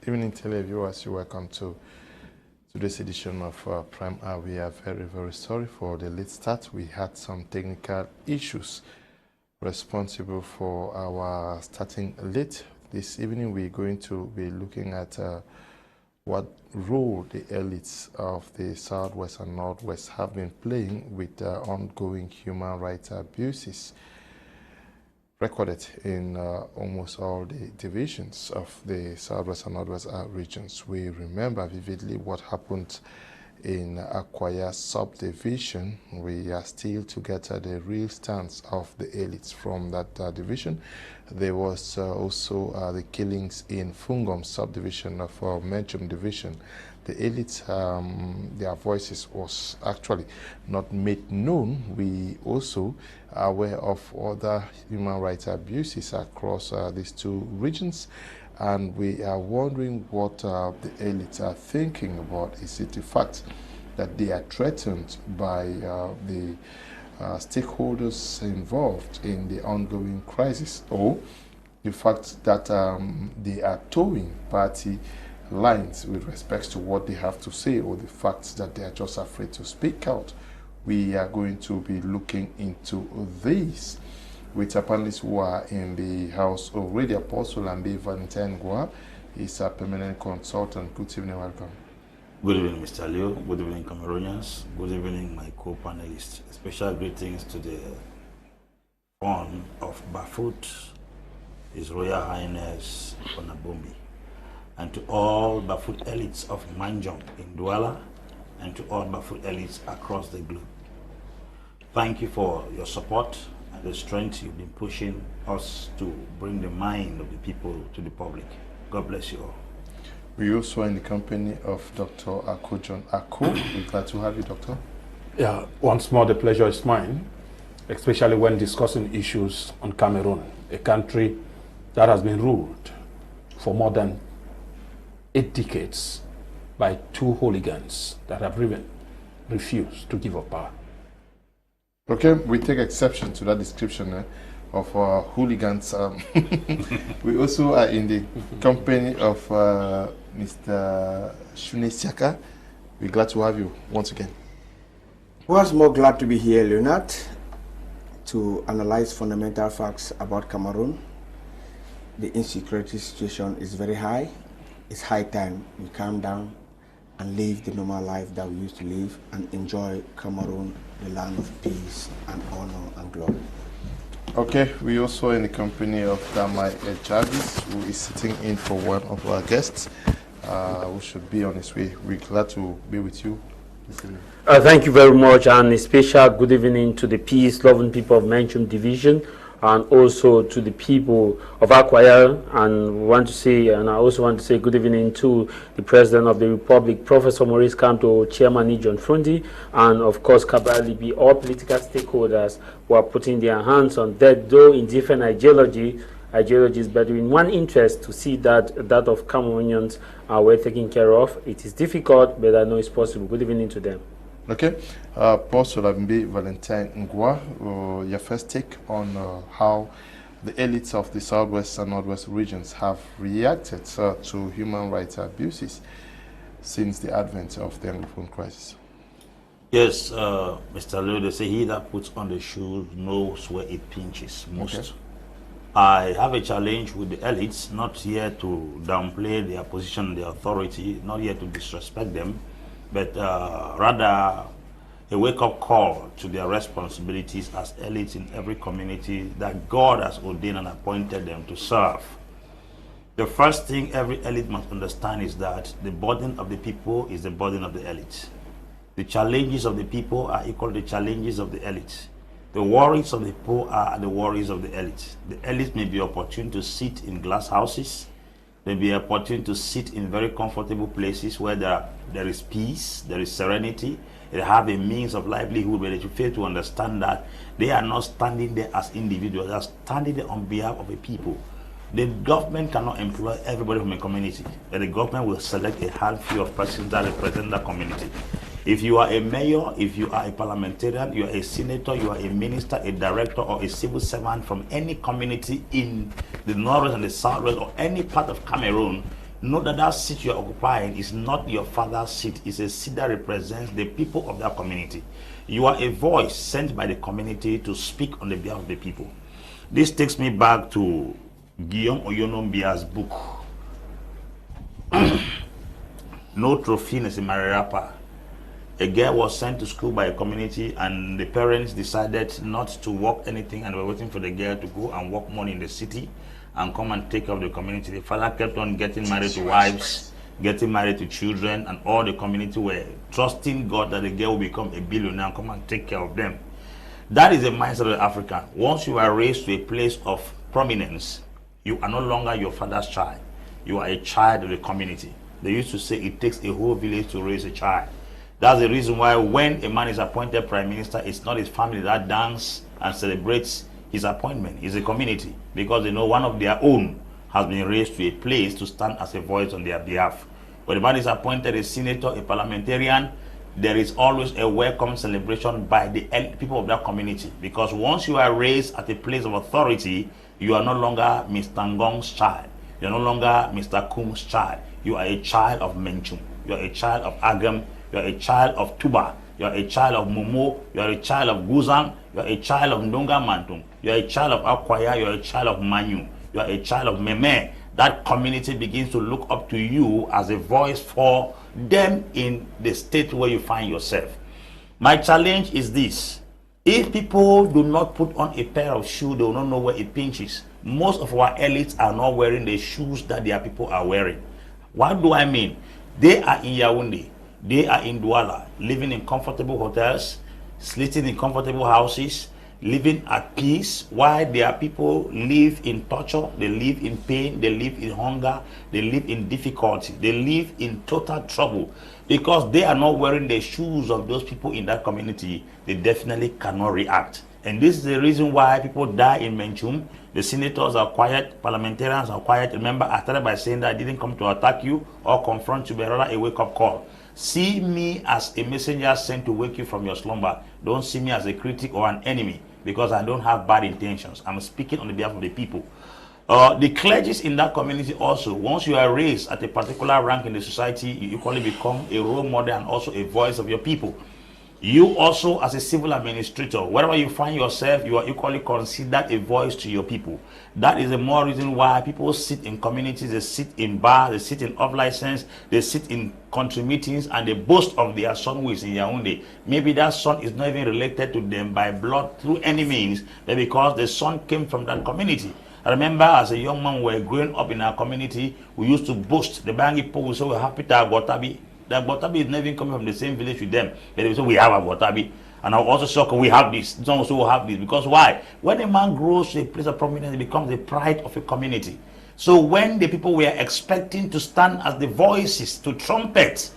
Good evening, televiewers. You're welcome to today's edition of Prime Hour. We are very, very sorry for the late start. We had some technical issues responsible for our starting late. This evening, we're going to be looking at what role the elites of the Southwest and Northwest have been playing with ongoing human rights abuses recorded in almost all the divisions of the Southwest and Northwest regions. We remember vividly what happened in Akwaya subdivision. We are still to get the real stance of the elites from that division. There was also the killings in Fungom subdivision of Menchum division. The elites, their voices was actually not made known. We also are aware of other human rights abuses across these two regions, and we are wondering what the elites are thinking about. Is it the fact that they are threatened by the stakeholders involved in the ongoing crisis, or the fact that they are towing party lines with respect to what they have to say, or the fact that they are just afraid to speak out? We are going to be looking into this with our panelists who are in the house already. Apostle Ambe, Valentine Ngwa is a permanent consultant. Good evening, welcome. Good evening, Mr. Leo. Good evening, Cameroonians. Good evening, my co-panelists. Special greetings to the Fon of Bafut, His Royal Highness Onabombi, and to all Bafut elites of Menchum in Douala, and to all Bafut elites across the globe. Thank you for your support and the strength you've been pushing us to bring the mind of the people to the public. God bless you all. We also are in the company of Dr. John Ako. We're glad to have you, Doctor. Yeah, once more the pleasure is mine, especially when discussing issues on Cameroon, a country that has been ruled for more than 8 decades by 2 hooligans that have refused to give up power. Okay, we take exception to that description of hooligans. We also are in the company of Mr. Shunesiaka. We're glad to have you once again. Once more glad to be here, Leonard, to analyze fundamental facts about Cameroon. The insecurity situation is very high. It's high time we calm down and live the normal life that we used to live and enjoy Cameroon, the land of peace and honor and glory. Okay, we also in the company of Tah Mai Javis, who is sitting in for one of our guests, who should be on his way. We're glad to be with you. Thank you very much, and a special good evening to the peace-loving people of Menchum Division, and also to the people of Akwaya. And I also want to say good evening to the President of the Republic, Professor Maurice Kamto, Chairman John Fundi, and of course Kabalibi, all political stakeholders who are putting their hands on that, though in different ideologies, but in one interest, to see that of Cameroonians are well taken care of. It is difficult, but I know it's possible. Good evening to them. Okay, Apostle Ambe, Valentine Ngwa, your first take on how the elites of the Southwest and Northwest regions have reacted to human rights abuses since the advent of the Anglophone crisis. Yes, Mr. Leo, they say he that puts on the shoe knows where it pinches most. Okay. I have a challenge with the elites, not here to downplay their position, their authority, not here to disrespect them, but rather a wake-up call to their responsibilities as elites in every community that God has ordained and appointed them to serve. The first thing every elite must understand is that the burden of the people is the burden of the elite. The challenges of the people are equal to the challenges of the elite. The worries of the people are the worries of the elite. The elite may be opportune to sit in glass houses, may be opportune to sit in very comfortable places where there is peace, there is serenity, they have a means of livelihood, but they fail to understand that they are not standing there as individuals, they are standing there on behalf of a people. The government cannot employ everybody from a community, but the government will select a handful of persons that represent that community. If you are a mayor, if you are a parliamentarian, you are a senator, you are a minister, a director, or a civil servant from any community in the northwest and the southwest or any part of Cameroon, know that that seat you're occupying is not your father's seat. It's a seat that represents the people of that community. You are a voice sent by the community to speak on the behalf of the people. This takes me back to Guillaume Oyonombia's book, No Trophiness in Mararapa. A girl was sent to school by a community, and the parents decided not to work anything, and were waiting for the girl to go and work money in the city and come and take care of the community. The father kept on getting married to wives, getting married to children, and all the community were trusting God that the girl will become a billionaire and come and take care of them. That is the mindset of the African. Once you are raised to a place of prominence, you are no longer your father's child. You are a child of the community. They used to say it takes a whole village to raise a child. That's the reason why when a man is appointed prime minister, it's not his family that dance and celebrates his appointment. It's a community, because they know one of their own has been raised to a place to stand as a voice on their behalf. When a man is appointed a senator, a parliamentarian, there is always a welcome celebration by the people of that community, because once you are raised at a place of authority, you are no longer Mr. Ngong's child. You are no longer Mr. Kum's child. You are a child of Menchum. You are a child of Agam. You are a child of Tuba. You are a child of Momo. You are a child of Guzang. You are a child of Ndonga Mantum. You are a child of Akwaya. You are a child of Manyu. You are a child of Meme. That community begins to look up to you as a voice for them in the state where you find yourself. My challenge is this. If people do not put on a pair of shoes, they will not know where it pinches. Most of our elites are not wearing the shoes that their people are wearing. What do I mean? They are in Yaoundé. They are in Douala, living in comfortable hotels, sleeping in comfortable houses, living at peace, while their people live in torture, they live in pain, they live in hunger, they live in difficulty, they live in total trouble. Because they are not wearing the shoes of those people in that community, they definitely cannot react. And this is the reason why people die in Menchum. The senators are quiet, parliamentarians are quiet. Remember, I started by saying that I didn't come to attack you or confront you, but rather a wake-up call. See me as a messenger sent to wake you from your slumber. Don't see me as a critic or an enemy, because I don't have bad intentions. I'm speaking on the behalf of the people. The clergies in that community also, once you are raised at a particular rank in the society, you equally become a role model and also a voice of your people. You also, as a civil administrator, wherever you find yourself, you are equally considered a voice to your people. That is the more reason why people sit in communities, they sit in bars, they sit in off-license, they sit in country meetings, and they boast of their son who is in Yaoundé. Maybe that son is not even related to them by blood through any means, but because the son came from that community. I remember as a young man, we were growing up in our community, we used to boast. The Bangi people would say, we have Peter Agotabi. That Botabi is not even coming from the same village with them. They will say, we have a Botabi. And I'll also say, we have this. Some also will have this. Because why? When a man grows to a place of prominence, it becomes the pride of a community. So when the people were expecting to stand as the voices, to trumpet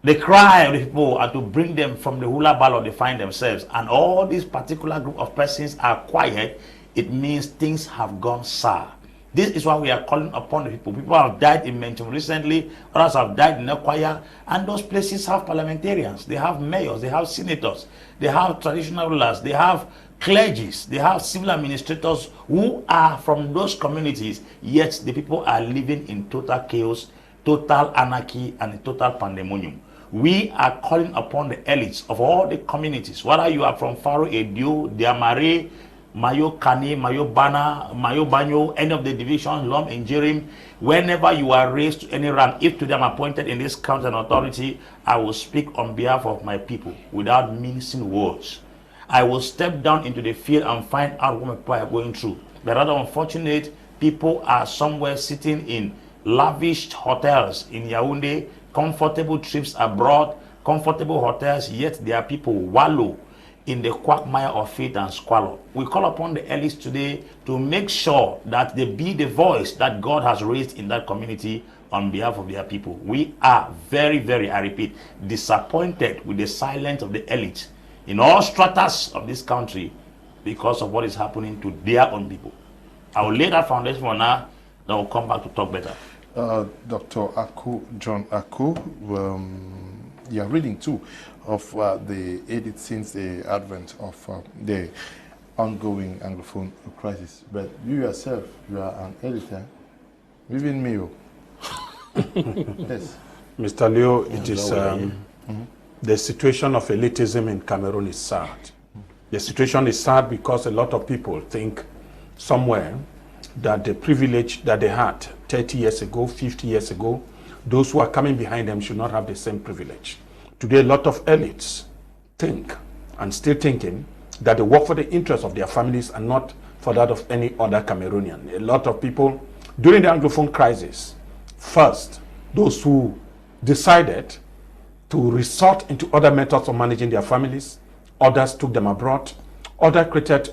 the cry of the people, and to bring them from the hula ballot they find themselves, and all this particular group of persons are quiet, it means things have gone sour. This is why we are calling upon the people. People have died in Menchum recently, others have died in Akwaya, and those places have parliamentarians, they have mayors, they have senators, they have traditional rulers, they have clergies, they have civil administrators who are from those communities, yet the people are living in total chaos, total anarchy, and total pandemonium. We are calling upon the elites of all the communities, whether you are from Faro, Edio, Diamare, Mayo Kani, Mayo Bana, Mayo Banyo, any of the divisions, Lom and Jerim, whenever you are raised to any rank, if to them appointed in this council and authority, I will speak on behalf of my people without mincing words. I will step down into the field and find out what my people are going through. The rather unfortunate people are somewhere sitting in lavish hotels in Yaoundé, comfortable trips abroad, comfortable hotels, yet their people wallow in the quagmire of faith and squalor. We call upon the elites today to make sure that they be the voice that God has raised in that community on behalf of their people. We are very, very, I repeat, disappointed with the silence of the elites in all stratas of this country because of what is happening to their own people. I will lay that foundation for now, then we'll come back to talk better. Dr. Aku, John Aku, you are reading too of the edit since the advent of the ongoing Anglophone crisis. But you yourself, you are an editor. Even me. Yes. Mr. Leo, it is the situation of elitism in Cameroon is sad. The situation is sad because a lot of people think somewhere that the privilege that they had 30 years ago, 50 years ago, those who are coming behind them should not have the same privilege. Today, a lot of elites think, and still thinking, that they work for the interests of their families and not for that of any other Cameroonian. A lot of people, during the Anglophone crisis, first, those who decided to resort into other methods of managing their families, others took them abroad, others created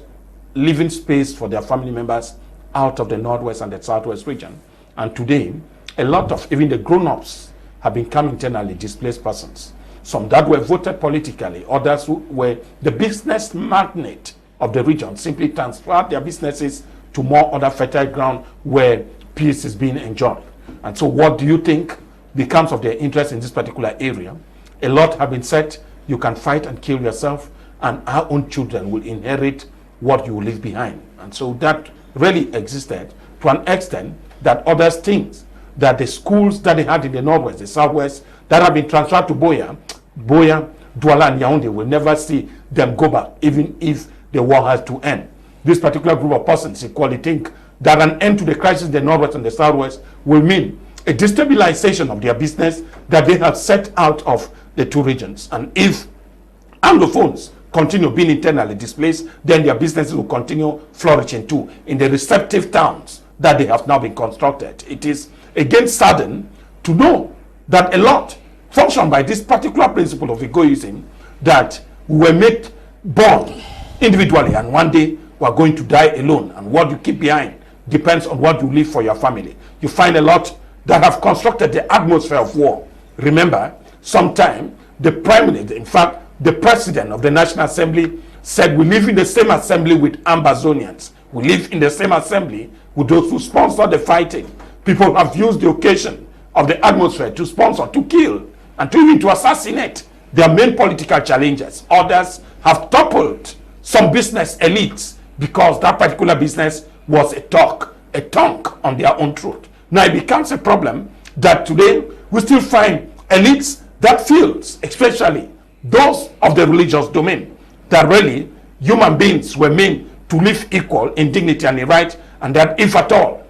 living space for their family members out of the Northwest and the Southwest region. And today, a lot of even the grown-ups have become internally displaced persons. Some that were voted politically, others who were the business magnate of the region simply transferred their businesses to more other fertile ground where peace is being enjoyed. And so what do you think becomes of their interest in this particular area? A lot have been said. You can fight and kill yourself, and our own children will inherit what you leave behind. And so that really existed to an extent that others think that the schools that they had in the Northwest, the Southwest, that have been transferred to Boya, Douala, and Yaoundé will never see them go back, even if the war has to end. This particular group of persons equally think that an end to the crisis in the Northwest and the Southwest will mean a destabilization of their business that they have set out of the two regions. And if Anglophones continue being internally displaced, then their businesses will continue flourishing too in the receptive towns that they have now been constructed. It is again saddened to know that a lot function by this particular principle of egoism, that we were made born individually and one day we are going to die alone, and what you keep behind depends on what you leave for your family. You find a lot that have constructed the atmosphere of war. Remember, sometime the Prime Minister, in fact, the President of the National Assembly said, we live in the same assembly with Ambazonians. We live in the same assembly with those who sponsor the fighting. People have used the occasion of the atmosphere to sponsor, to kill, and to even to assassinate their main political challengers. Others have toppled some business elites because that particular business was a tongue on their own throat. Now it becomes a problem that today we still find elites that feels, especially those of the religious domain, that really human beings were meant to live equal in dignity and in right, and that if at all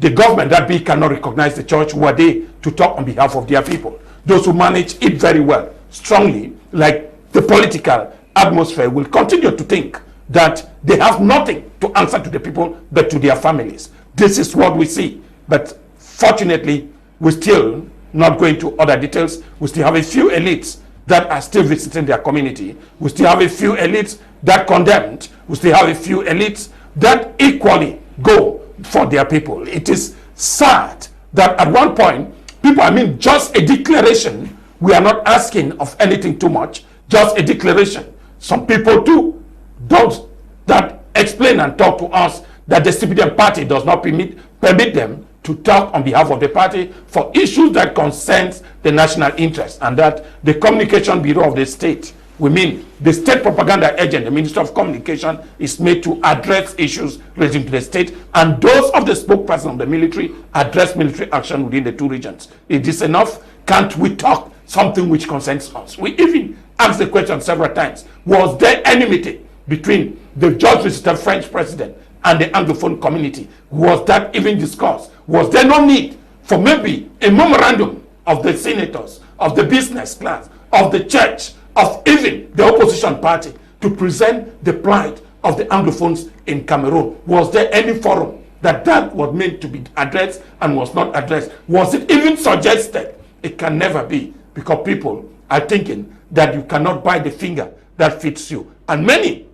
the government that be cannot recognize the church, who are they to talk on behalf of their people? Those who manage it very well, strongly, like the political atmosphere, will continue to think that they have nothing to answer to the people but to their families. This is what we see. But fortunately, we're still not going to other details. We still have a few elites that are still visiting their community. We still have a few elites that condemned. We still have a few elites that equally go for their people. It is sad that at one point, people, just a declaration. We are not asking of anything too much, just a declaration. Some people too, those that explain and talk to us that the CPDM party does not permit them to talk on behalf of the party for issues that concerns the national interest, and that the Communication Bureau of the state, the state propaganda agent, the Minister of Communication, is made to address issues relating to the state, and those of the spokesperson of the military address military action within the two regions. It is enough. Can't we talk something which concerns us? We even asked the question several times. Was there enmity between the just-visited French president and the Anglophone community? Was that even discussed? Was there no need for maybe a memorandum of the senators, of the business class, of the church, of even the opposition party to present the plight of the Anglophones in Cameroon? Was there any forum that was meant to be addressed and was not addressed? Was it even suggested? It can never be, because people are thinking that you cannot buy the finger that fits you. And many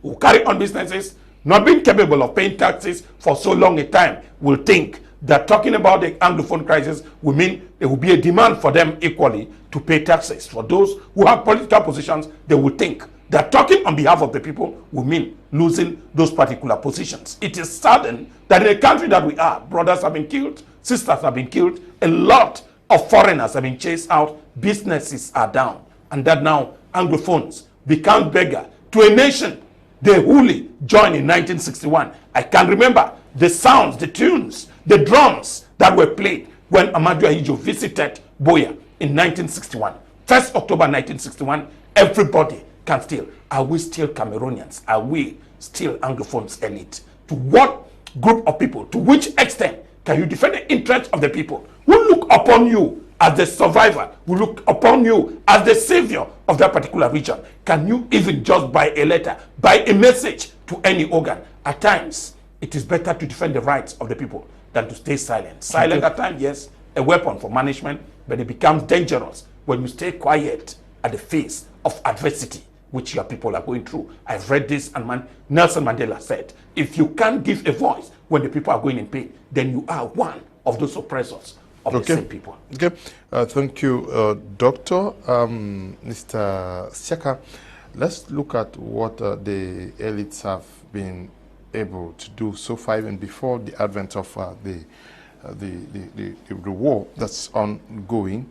who carry on businesses, not being capable of paying taxes for so long a time, will think that talking about the Anglophone crisis will mean there will be a demand for them equally to pay taxes. For those who have political positions, they will think that talking on behalf of the people will mean losing those particular positions. It is sudden that in the country that we are, brothers have been killed, sisters have been killed, a lot of foreigners have been chased out, businesses are down, and that now Anglophones become beggar to a nation they wholly joined in 1961. I can remember the sounds, the tunes, the drums that were played when Ahmadu Ahijo visited Boya in 1961. 1st October 1961, everybody can still. Are we still Cameroonians? Are we still Anglophones elite? To what group of people, to which extent can you defend the interests of the people who look upon you as the survivor, who look upon you as the savior of that particular region? Can you even just by a letter, by a message to any organ? At times, it is better to defend the rights of the people than to stay silent. Silent at times, yes, a weapon for management, but it becomes dangerous when you stay quiet at the face of adversity which your people are going through. I've read this, and Nelson Mandela said, if you can't give a voice when the people are going in pain, then you are one of those oppressors of the same people. Okay, thank you, Doctor. Mr. Siaka, let's look at what the elites have been able to do so far, even before the advent of the war that's ongoing.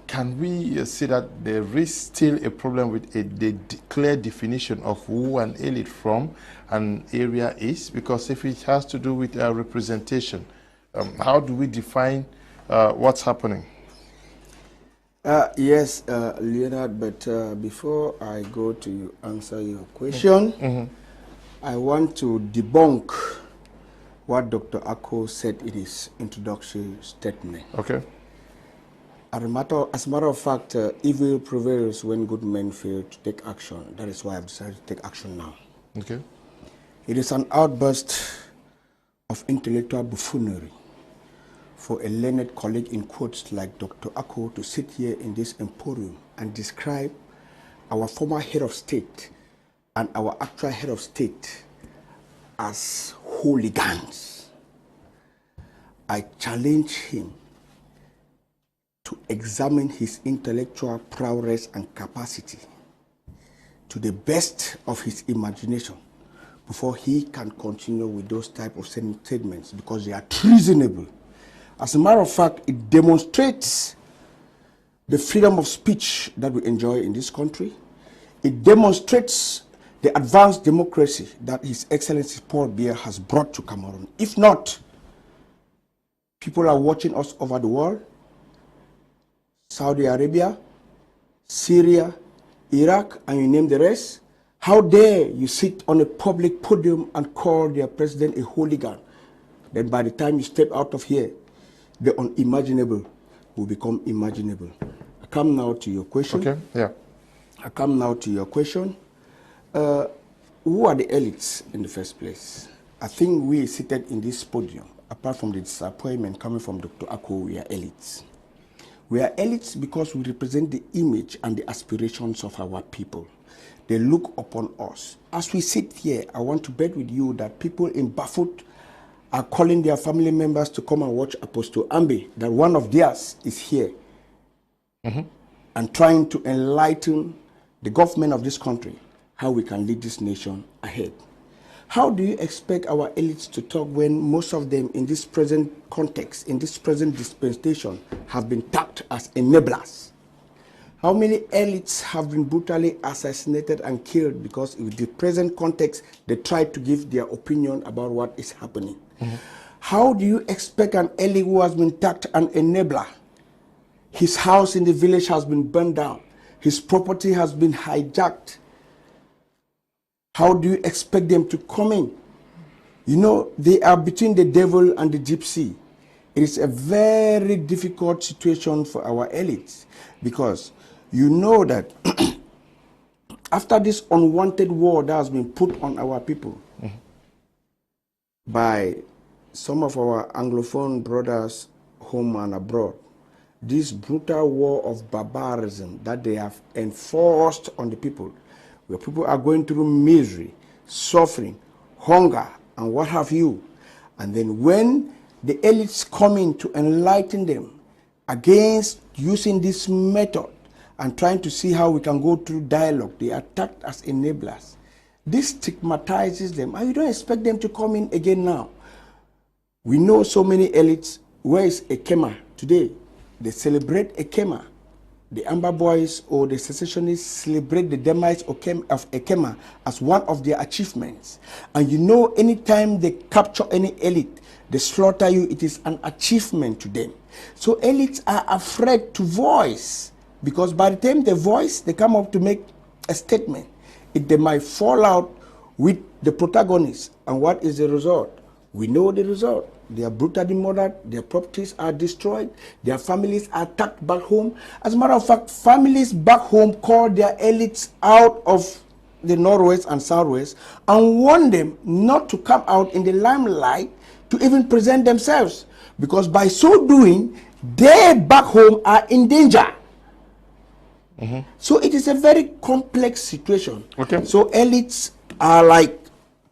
Can we see that there is still a problem with the clear definition of who an elite from an area is? Because if it has to do with representation, how do we define what's happening? Yes, Leonard, but before I go to answer your question, I want to debunk what Dr. Ako said in his introductory statement. Okay. As a matter of fact, evil prevails when good men fail to take action. That is why I've decided to take action now. Okay. It is an outburst of intellectual buffoonery for a learned colleague in quotes like Dr. Ako to sit here in this emporium and describe our former head of state and our actual head of state as hooligans. I challenge him to examine his intellectual prowess and capacity to the best of his imagination before he can continue with those type of statements, because they are treasonable. As a matter of fact, it demonstrates the freedom of speech that we enjoy in this country. It demonstrates the advanced democracy that His Excellency Paul Biya has brought to Cameroon. If not, people are watching us over the world. Saudi Arabia, Syria, Iraq, and you name the rest. How dare you sit on a public podium and call their president a hooligan? Then by the time you step out of here, the unimaginable will become imaginable. I come now to your question. Okay, yeah. I come now to your question. Who are the elites in the first place? I think we seated in this podium, apart from the disappointment coming from Dr. Ako, we are elites. We are elites because we represent the image and the aspirations of our people. They look upon us. As we sit here, I want to bet with you that people in Bafut are calling their family members to come and watch Apostle Ambe, that one of theirs is here, and trying to enlighten the government of this country how we can lead this nation ahead. How do you expect our elites to talk when most of them in this present context, in this present dispensation, have been tagged as enablers? How many elites have been brutally assassinated and killed because in the present context, they tried to give their opinion about what is happening? How do you expect an elite who has been tagged an enabler? His house in the village has been burned down. His property has been hijacked. How do you expect them to come in? You know, they are between the devil and the deep sea. It is a very difficult situation for our elites, because you know that after this unwanted war that has been put on our people by some of our Anglophone brothers home and abroad, this brutal war of barbarism that they have enforced on the people, where people are going through misery, suffering, hunger, and what have you. And then when the elites come in to enlighten them against using this method and trying to see how we can go through dialogue, they are attacked as enablers. This stigmatizes them, and you don't expect them to come in again now. We know so many elites. Where is Ekema today? They celebrate Ekema. the Amber boys or the secessionists celebrate the demise of Ekema as one of their achievements. And you know, anytime they capture any elite, they slaughter you, it is an achievement to them. So elites are afraid to voice, because by the time they voice, they come up to make a statement. They might fall out with the protagonists. And what is the result? We know the result. They are brutally murdered, their properties are destroyed, their families are attacked back home. As a matter of fact, families back home call their elites out of the Northwest and Southwest and warn them not to come out in the limelight to even present themselves, because by so doing, they back home are in danger. So it is a very complex situation. Okay. So elites are like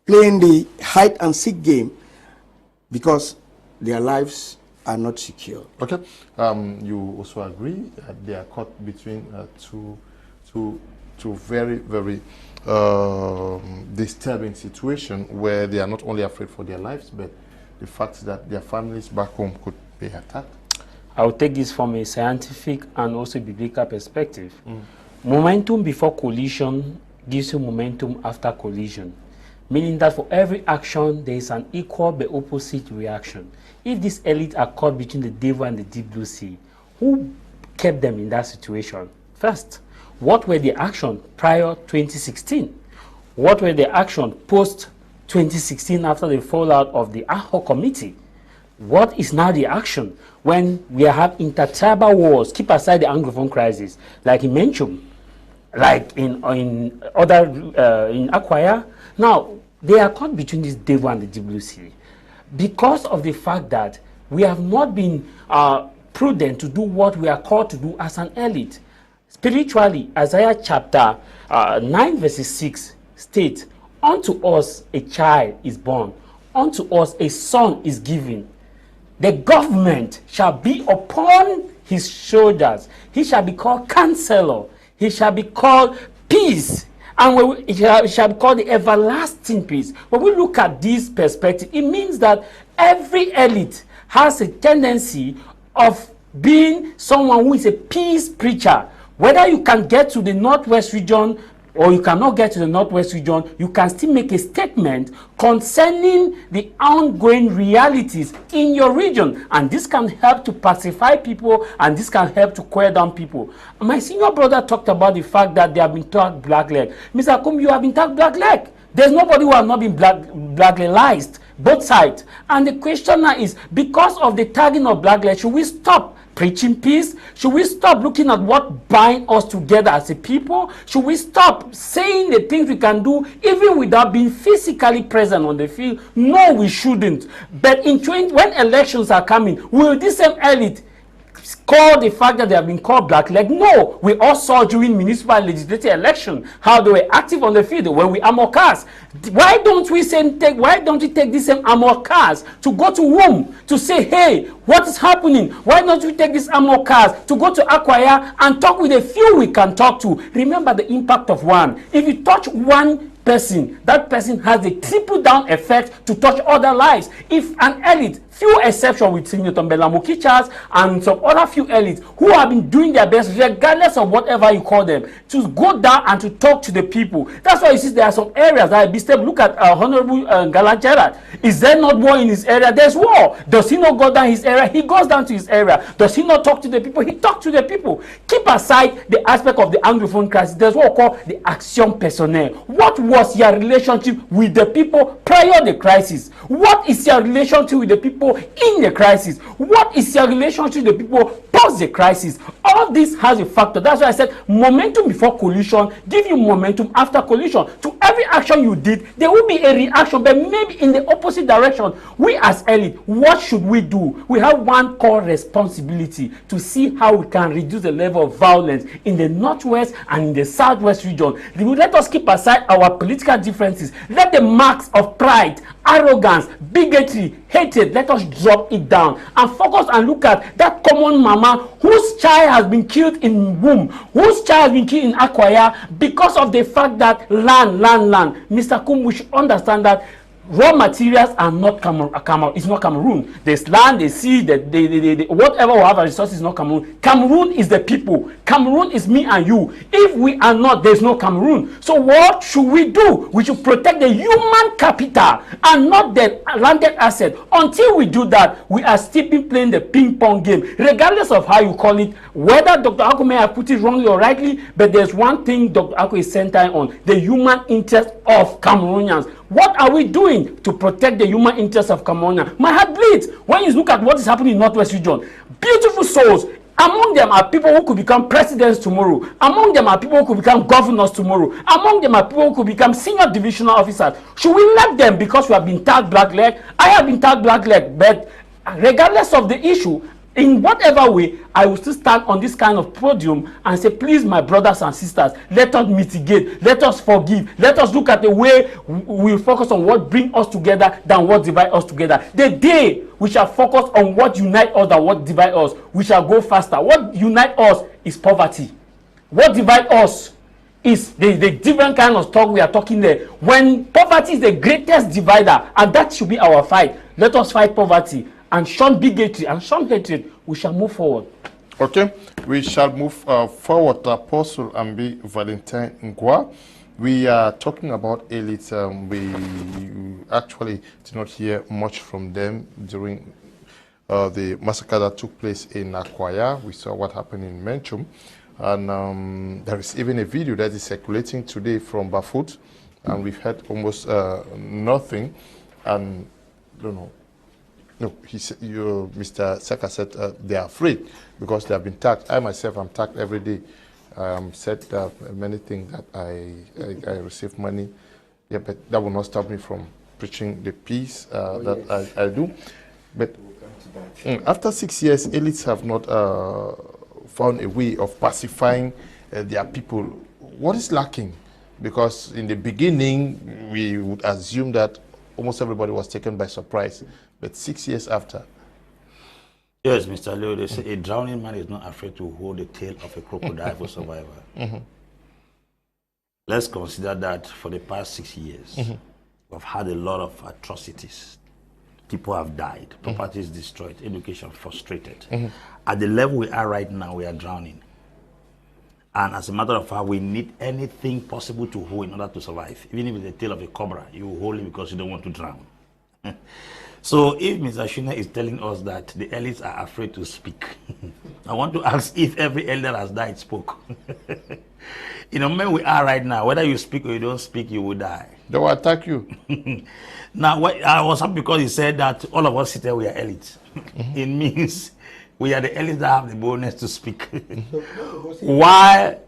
playing the hide and seek game, because their lives are not secure. Okay. You also agree that they are caught between two very, very disturbing situation where they are not only afraid for their lives, but the fact that their families back home could be attacked. I will take this from a scientific and also biblical perspective. Momentum before collision gives you momentum after collision. Meaning that for every action, there is an equal but opposite reaction. If these elites are caught between the devil and the deep blue sea, who kept them in that situation? First, what were the actions prior 2016? What were the actions post 2016 after the fallout of the ad hoc committee? What is now the action when we have intertribal wars? Keep aside the Anglophone crisis, like in Menchum, like in Akwaya. Now, they are caught between this devil and the deep blue sea because of the fact that we have not been prudent to do what we are called to do as an elite. Spiritually, Isaiah chapter 9 verses 6 states, "Unto us a child is born, unto us a son is given. The government shall be upon his shoulders. He shall be called Counselor. He shall be called Peace. And it shall be called the everlasting peace." When we look at this perspective, it means that every elite has a tendency of being someone who is a peace preacher. Whether you can get to the Northwest region or you cannot get to the Northwest region, you can still make a statement concerning the ongoing realities in your region. And this can help to pacify people, and this can help to quiet down people. My senior brother talked about the fact that they have been tagged blackleg. Mr. Kum, you have been tagged blackleg. There's nobody who has not been blacklegized, both sides. And the question now is, because of the tagging of blackleg, should we stop preaching peace? Should we stop looking at what binds us together as a people? Should we stop saying the things we can do even without being physically present on the field? No, we shouldn't. But when elections are coming, will this same elite call the fact that they have been called blackleg? No, we all saw during municipal and legislative election how they were active on the field when we armor cars. Why don't we take these same armor cars to go to Womb to say, hey, what is happening? Why don't we take these armor cars to go to Akwaya and talk with a few we can talk to? Remember the impact of one. If you touch one person, that person has a triple down effect to touch other lives. If an elite, few exceptions with Senator Mbela and some other few elites who have been doing their best, regardless of whatever you call them, to go down and to talk to the people. That's why you see there are some areas that be stable. Look at Honorable Gallant. Is there not war in his area? There's war. Does he not go down his area? He goes down to his area. Does he not talk to the people? He talks to the people. Keep aside the aspect of the Anglophone crisis. There's what we call the action personnel. What was your relationship with the people prior to the crisis? What is your relationship with the people in the crisis? What is your relationship with the people post the crisis? All this has a factor. That's why I said momentum before collision give you momentum after collision. To every action you did, there will be a reaction, but maybe in the opposite direction. We as elite, what should we do? We have one core responsibility to see how we can reduce the level of violence in the Northwest and in the Southwest region. Let us keep aside our political differences. Let the marks of pride, arrogance, bigotry, hatred, let us drop it down and focus and look at that common mama whose child has been killed in Womb, whose child has been killed in Akwaya because of the fact that land. Mr. Kum, we should understand that raw materials are not Cameroon. It's not Cameroon. There's land, the sea, the whatever we have as resources is not Cameroon. Cameroon is the people. Cameroon is me and you. If we are not, there's no Cameroon. So what should we do? We should protect the human capital and not the landed asset. Until we do that, we are still playing the ping pong game, regardless of how you call it. Whether Dr. Ako may have put it wrongly or rightly, but there's one thing Dr. Ako is centering on: the human interest of Cameroonians. What are we doing to protect the human interests of Cameroonians? My heart bleeds when you look at what is happening in Northwest region. Beautiful souls. Among them are people who could become presidents tomorrow. Among them are people who could become governors tomorrow. Among them are people who could become senior divisional officers. Should we let them because we have been tagged black leg? I have been tagged black leg, but regardless of the issue, in whatever way, I will still stand on this kind of podium and say, please, my brothers and sisters, let us mitigate, let us forgive, let us look at the way we focus on what brings us together than what divides us together. The day we shall focus on what unites us than what divides us, we shall go faster. What unites us is poverty. What divides us is the different kind of talk we are talking there. When poverty is the greatest divider, and that should be our fight. Let us fight poverty and shun bigotry and shun hatred. We shall move forward. Okay, we shall move forward. Apostle Ambe Valentine Ngwa. We are talking about elites. We actually did not hear much from them during the massacre that took place in Akwaya. We saw what happened in Menchum. And there is even a video that is circulating today from Bafut. And we've heard almost nothing. And, I don't know. No, Mr. Saka said they are afraid because they have been tagged. I myself am tagged every day. Said many things that I receive money. Yeah, but that will not stop me from preaching the peace that I do. But after 6 years, elites have not found a way of pacifying their people. What is lacking? Because in the beginning, we would assume that almost everybody was taken by surprise. But 6 years after. Yes, Mr. Leo, they say a drowning man is not afraid to hold the tail of a crocodile for survival. Let's consider that for the past 6 years, we've had a lot of atrocities. People have died, property is destroyed, education frustrated. At the level we are right now, we are drowning. And as a matter of fact, we need anything possible to hold in order to survive. Even if it's the tail of a cobra, you hold it because you don't want to drown. So if Mr. Shuna is telling us that the elites are afraid to speak, I want to ask if every elder has died spoke. In the moment we are right now, whether you speak or you don't speak, you will die. They will attack you. Now, I was happy because he said that all of us sit here, we are elites. It means we are the elites that have the boldness to speak. While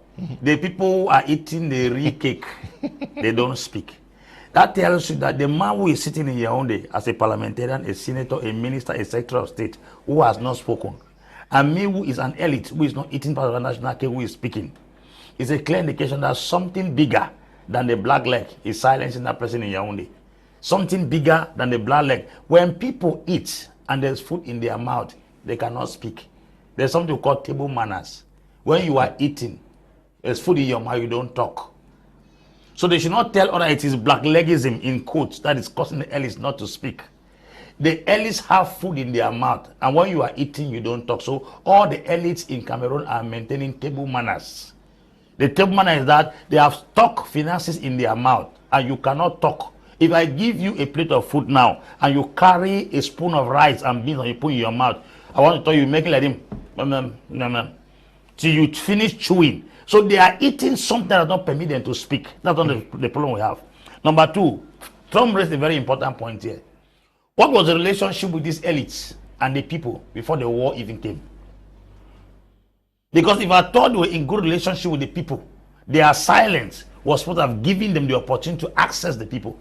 the people who are eating the real cake, they don't speak. That tells you that the man who is sitting in Yaoundé as a parliamentarian, a senator, a minister, a secretary of state, who has not spoken, and me who is an elite, who is not eating part of the national cake, who is speaking, is a clear indication that something bigger than the black leg is silencing that person in Yaoundé. Something bigger than the black leg. When people eat and there's food in their mouth, they cannot speak. There's something called table manners. When you are eating, there's food in your mouth, you don't talk. So they should not tell others it is blacklegism in quotes that is causing the elites not to speak. The elites have food in their mouth, and when you are eating, you don't talk. So all the elites in Cameroon are maintaining table manners. The table manner is that they have stock finances in their mouth, and you cannot talk. If I give you a plate of food now, and you carry a spoon of rice and beans and you put in your mouth, I want to tell you, make it like him, till you finish chewing. So they are eating something that does not permit them to speak. That's not the problem we have. Number two, Trump raised a very important point here. What was the relationship with these elites and the people before the war even came? Because if I thought they were in good relationship with the people, their silence was supposed to have given them the opportunity to access the people.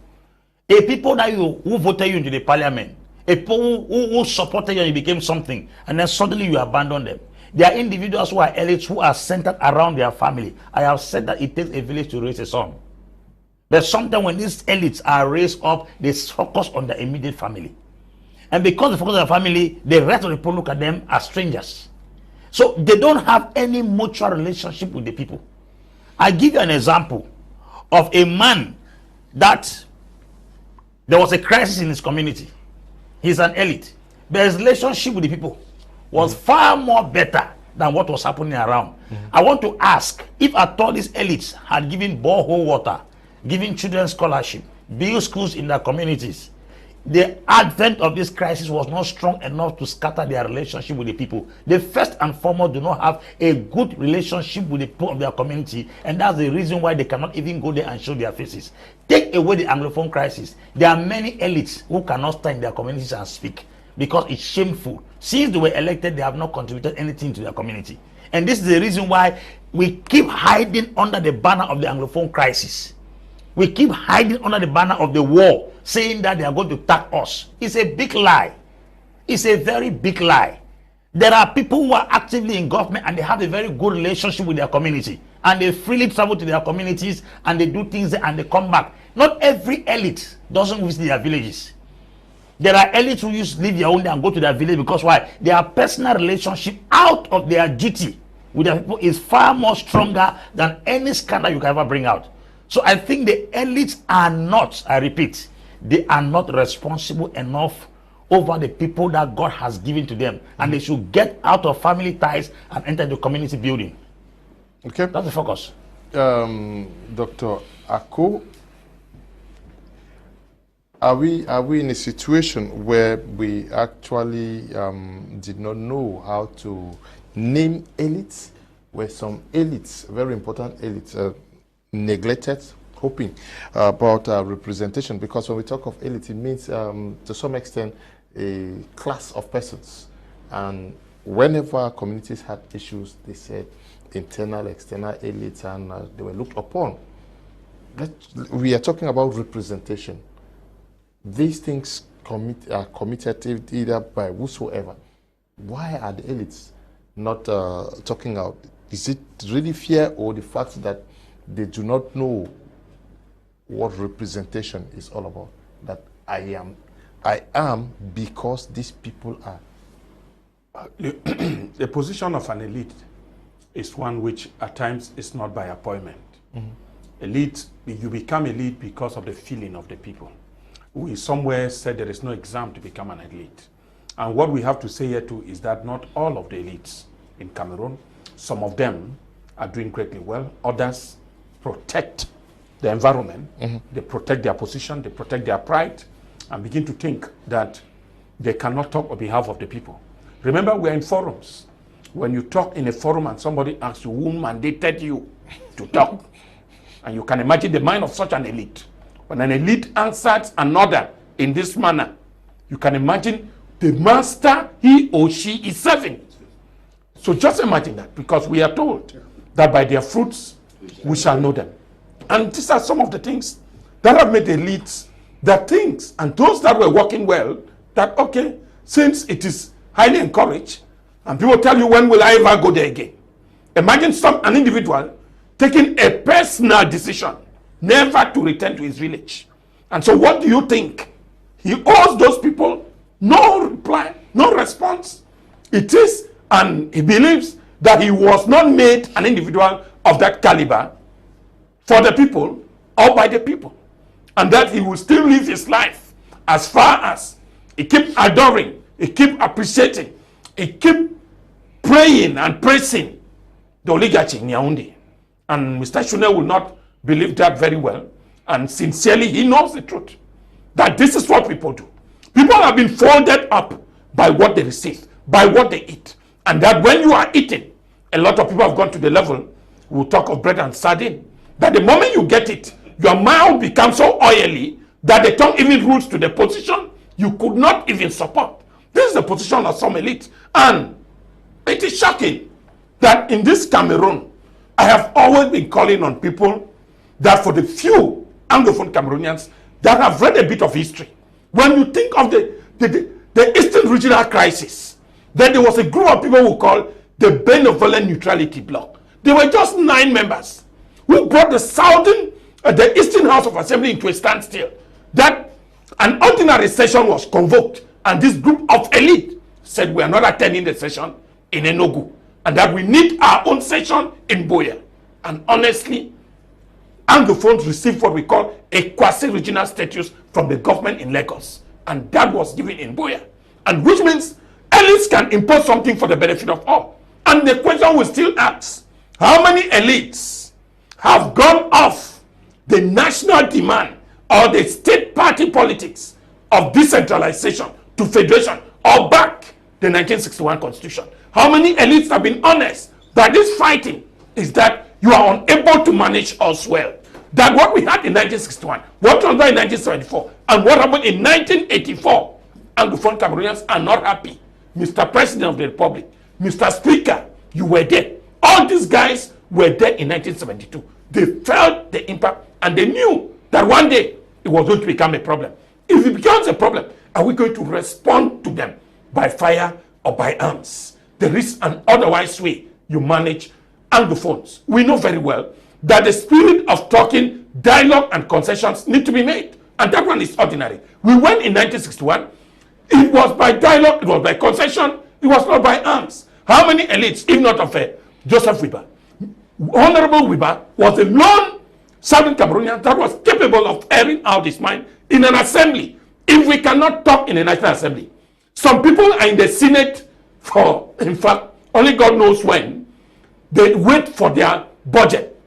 A people that who voted you into the parliament, a people who supported you and you became something, and then suddenly you abandon them. There are individuals who are elites who are centered around their family. I have said that it takes a village to raise a son. But sometimes when these elites are raised up, they focus on the immediate family. And because they focus on the family, the rest of the people look at them as strangers. So they don't have any mutual relationship with the people. I give you an example of a man that There was a crisis in his community. He's an elite. But his relationship with the people was far more better than what was happening around. I want to ask, if at all these elites had given borehole water, giving children scholarship, build schools in their communities, the advent of this crisis was not strong enough to scatter their relationship with the people. They first and foremost do not have a good relationship with the people of their community, and that's the reason why they cannot even go there and show their faces. Take away the Anglophone crisis. There are many elites who cannot stand in their communities and speak because it's shameful. Since they were elected, they have not contributed anything to their community. And this is the reason why we keep hiding under the banner of the Anglophone crisis. We keep hiding under the banner of the war, saying that they are going to attack us. It's a big lie. It's a very big lie. There are people who are actively in government and they have a very good relationship with their community. And they freely travel to their communities and they do things and they come back. Not every elite doesn't visit their villages. There are elites who used to leave their own day and go to their village because why? Their personal relationship out of their duty with their people is far more stronger than any scandal you can ever bring out. So I think the elites are not, I repeat, they are not responsible enough over the people that God has given to them. And they should get out of family ties and enter the community building. Okay. That's the focus. Dr. Ako, are we in a situation where we actually did not know how to name elites, where some elites, very important elites, neglected, hoping about representation? Because when we talk of elite, it means to some extent a class of persons, and whenever communities had issues, they said internal, external elites, and they were looked upon. We are talking about representation. These things are committed either by whosoever. Why are the elites not talking out? Is it really fear, or the fact that they do not know what representation is all about? That I am because these people are. The position of an elite is one which at times is not by appointment. Elite, you become elite because of the feeling of the people. We somewhere said there is no exam to become an elite. And what we have to say here too is that not all of the elites in Cameroon, some of them are doing greatly well, others protect the environment, they protect their position, they protect their pride, and begin to think that they cannot talk on behalf of the people. Remember, we are in forums. When you talk in a forum and somebody asks you, who mandated you to talk? And you can imagine the mind of such an elite. When an elite answers another in this manner, you can imagine the master he or she is serving. So just imagine that, because we are told that by their fruits we shall know them. And these are some of the things that have made the elites that things, and those that were working well, that okay, since it is highly encouraged, and people tell you, when will I ever go there again? Imagine an individual taking a personal decision never to return to his village. And so what do you think? He owes those people no reply, no response. It is, and he believes that he was not made an individual of that caliber for the people or by the people. And that he will still live his life as far as he keep adoring, he keep appreciating, he keep praying and praising the oligarchy in Yaoundé. And Mr. Shune will not believe that very well. And sincerely, he knows the truth. That this is what people do. People have been folded up by what they receive, by what they eat. And that when you are eating, a lot of people have gone to the level, we'll talk of bread and sardine, that the moment you get it, your mouth becomes so oily that the tongue even roots to the position you could not even support. This is the position of some elite. And it is shocking that in this Cameroon, I have always been calling on people that for the few Anglophone Cameroonians that have read a bit of history, when you think of the Eastern Regional Crisis, then there was a group of people who called the Benevolent Neutrality Bloc. They were just 9 members who brought the Eastern House of Assembly into a standstill. That an ordinary session was convoked, and this group of elite said, we are not attending the session in Enugu, and that we need our own session in Boya. And honestly, Anglophones received what we call a quasi-regional status from the government in Lagos. And that was given in Boya. And which means elites can impose something for the benefit of all. And the question we still ask, how many elites have gone off the national demand or the state party politics of decentralization to federation or back the 1961 constitution? How many elites have been honest that this fighting is that you are unable to manage us well? That what we had in 1961, what transpired in 1974, and what happened in 1984, Anglophone Cameroonians are not happy. Mr. President of the Republic, Mr. Speaker, you were there. All these guys were there in 1972. They felt the impact and they knew that one day it was going to become a problem. If it becomes a problem, are we going to respond to them by fire or by arms? There is an otherwise way you manage Anglophones. We know very well that the spirit of talking, dialogue, and concessions need to be made. And that one is ordinary. We went in 1961. It was by dialogue, it was by concession, it was not by arms. How many elites, if not of Joseph Weber? Honorable Weber was the lone Southern Cameroonian that was capable of airing out his mind in an assembly. If we cannot talk in a national assembly, some people are in the Senate for, in fact, only God knows when, they wait for their budget.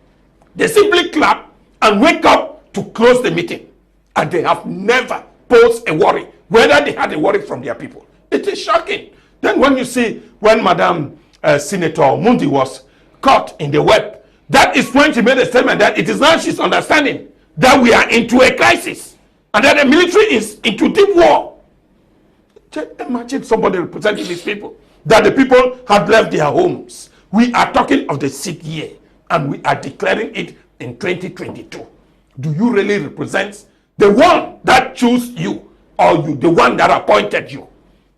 They simply clap and wake up to close the meeting. And they have never posed a worry, whether they had a worry from their people. It is shocking. Then when you see when Madam Senator Mundi was caught in the web, that is when she made a statement that it is now she's understanding that we are into a crisis and that the military is into deep war. Just imagine somebody representing these people, that the people have left their homes. We are talking of the 6th year and we are declaring it in 2022. Do you really represent the one that chose you or you the one that appointed you?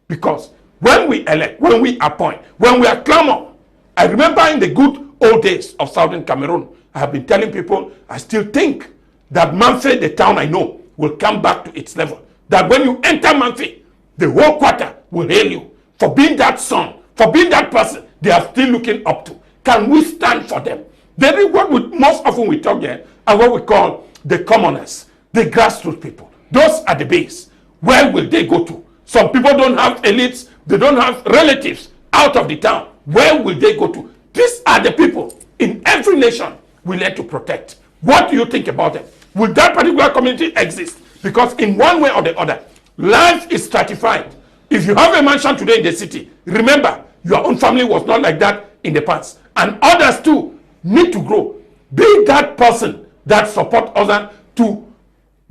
Because when we elect, when we appoint, when we acclamor, I remember in the good old days of Southern Cameroon, I have been telling people, I still think that Manfred, the town I know, will come back to its level. That when you enter Manfred, the whole quarter will hail you for being that son, for being that person they are still looking up to. Can we stand for them? There is what we most often we talk here and what we call the commoners, the grassroots people. Those are the base. Where will they go to? Some people don't have elites, they don't have relatives out of the town. Where will they go to? These are the people in every nation we need to protect. What do you think about them? Will that particular community exist? Because in one way or the other, life is stratified. If you have a mansion today in the city, remember, your own family was not like that in the past. And others too need to grow. Be that person that support others to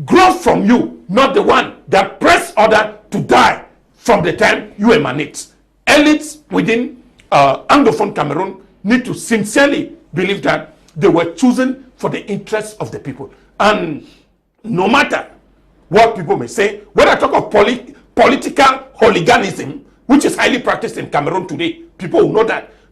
grow from you, not the one that press others to die from the time you emanate. Elites within Anglophone Cameroon need to sincerely believe that they were chosen for the interests of the people. And no matter what people may say, when I talk of political hooliganism, which is highly practiced in Cameroon today, people will know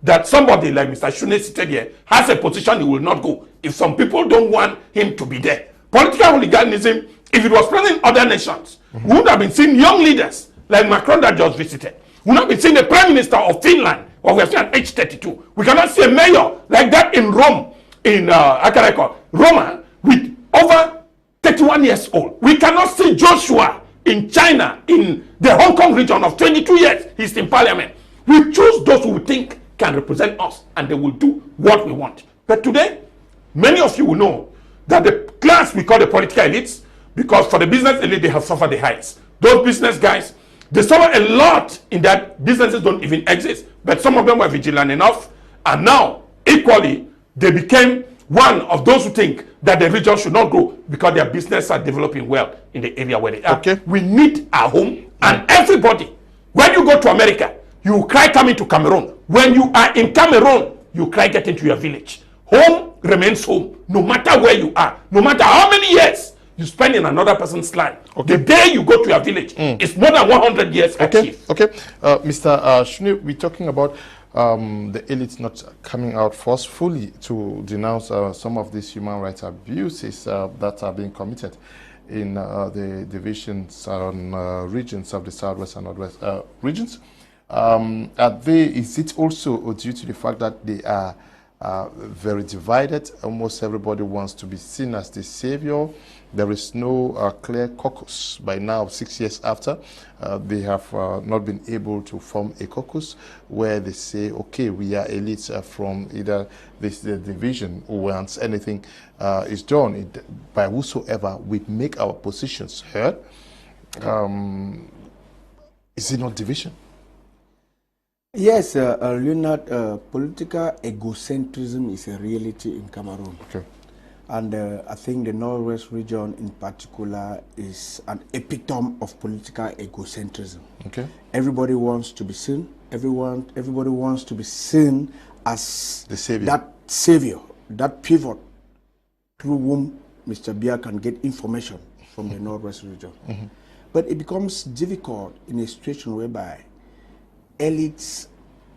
that somebody like Mr. Shune seated here has a position he will not go if some people don't want him to be there. Political hooliganism, if it was present in other nations, we would have been seeing young leaders like Macron that just visited. We would not be seeing the Prime Minister of Finland, or we have seen at age 32. We cannot see a mayor like that in Rome, in Roma, with over 31 years old. We cannot see Joshua in China, in the Hong Kong region of 22 years. He's in parliament. We choose those who we think can represent us, and they will do what we want. But today, many of you will know that the class we call the political elites, because for the business elite, they have suffered the highest. Those business guys, they suffer a lot in that businesses don't even exist. But some of them were vigilant enough, and now, equally, they became one of those who think that the region should not grow because their business are developing well in the area where they are. Okay. We need our home, and everybody, when you go to America, you cry coming to Cameroon. When you are in Cameroon, you cry getting to your village. Home remains home, no matter where you are, no matter how many years you spend in another person's land. Okay. The day you go to your village, it's more than 100 years. Okay. Okay. Mr. Shune, we're talking about the elites not coming out forcefully to denounce some of these human rights abuses that are being committed in the divisions and regions of the Southwest and Northwest regions. Is it also due to the fact that they are very divided. Almost everybody wants to be seen as the savior. There is no clear caucus. By now, 6 years after, they have not been able to form a caucus where they say, okay, we are elites from either this division, or once anything is done by whosoever, we make our positions heard. Is it not division? Yes, Leonard, political egocentrism is a reality in Cameroon. Okay. And I think the Northwest region in particular is an epitome of political egocentrism. Okay. Everybody wants to be seen. Everybody wants to be seen as the savior. That savior, that pivot through whom Mr. Biya can get information from the Northwest region. But it becomes difficult in a situation whereby elites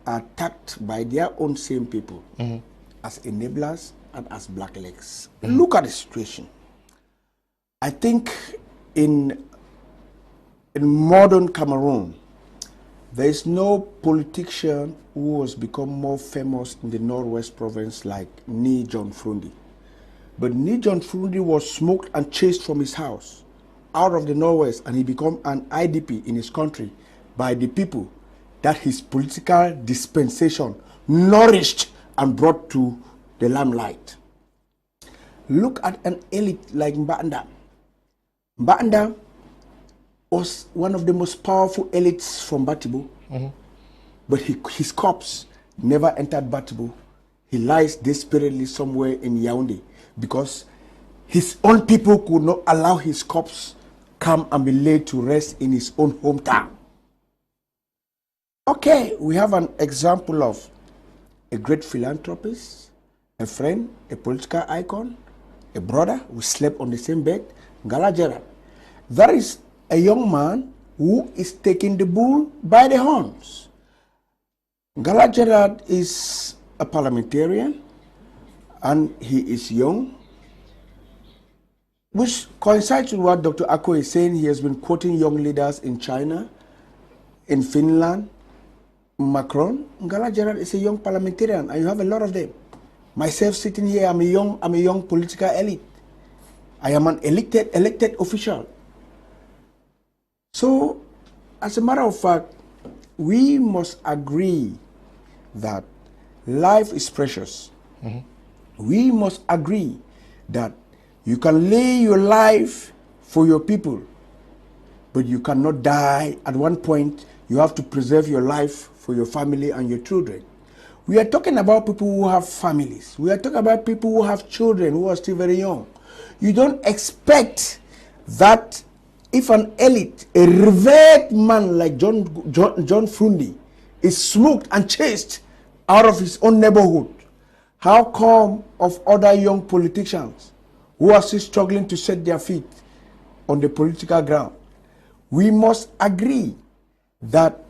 are attacked by their own same people as enablers and as blacklegs. Look at the situation. I think in modern Cameroon, there is no politician who has become more famous in the Northwest province like Ni John Frundi. But Ni John Frundi was smoked and chased from his house out of the Northwest, and he became an IDP in his country by the people that his political dispensation nourished and brought to the limelight. Look at an elite like Mbanda. Mbanda was one of the most powerful elites from Batibu, but his corpse never entered Batibu. He lies desperately somewhere in Yaoundé because his own people could not allow his corpse come and be laid to rest in his own hometown. Okay, we have an example of a great philanthropist, a friend, a political icon, a brother who slept on the same bed, Ngala Gerard. That is a young man who is taking the bull by the horns. Ngala Gerard is a parliamentarian and he is young, which coincides with what Dr. Akwaya is saying. He has been quoting young leaders in China, in Finland, Macron. Ngala Gerard is a young parliamentarian, and you have a lot of them. Myself sitting here, I'm a young political elite. I am an elected official. So, as a matter of fact, we must agree that life is precious. We must agree that you can lay your life for your people, but you cannot die. At one point, you have to preserve your life for your family and your children. We are talking about people who have families. We are talking about people who have children who are still very young. You don't expect that if an elite, a revered man like John Frundi is smoked and chased out of his own neighborhood, how come of other young politicians who are still struggling to set their feet on the political ground? We must agree that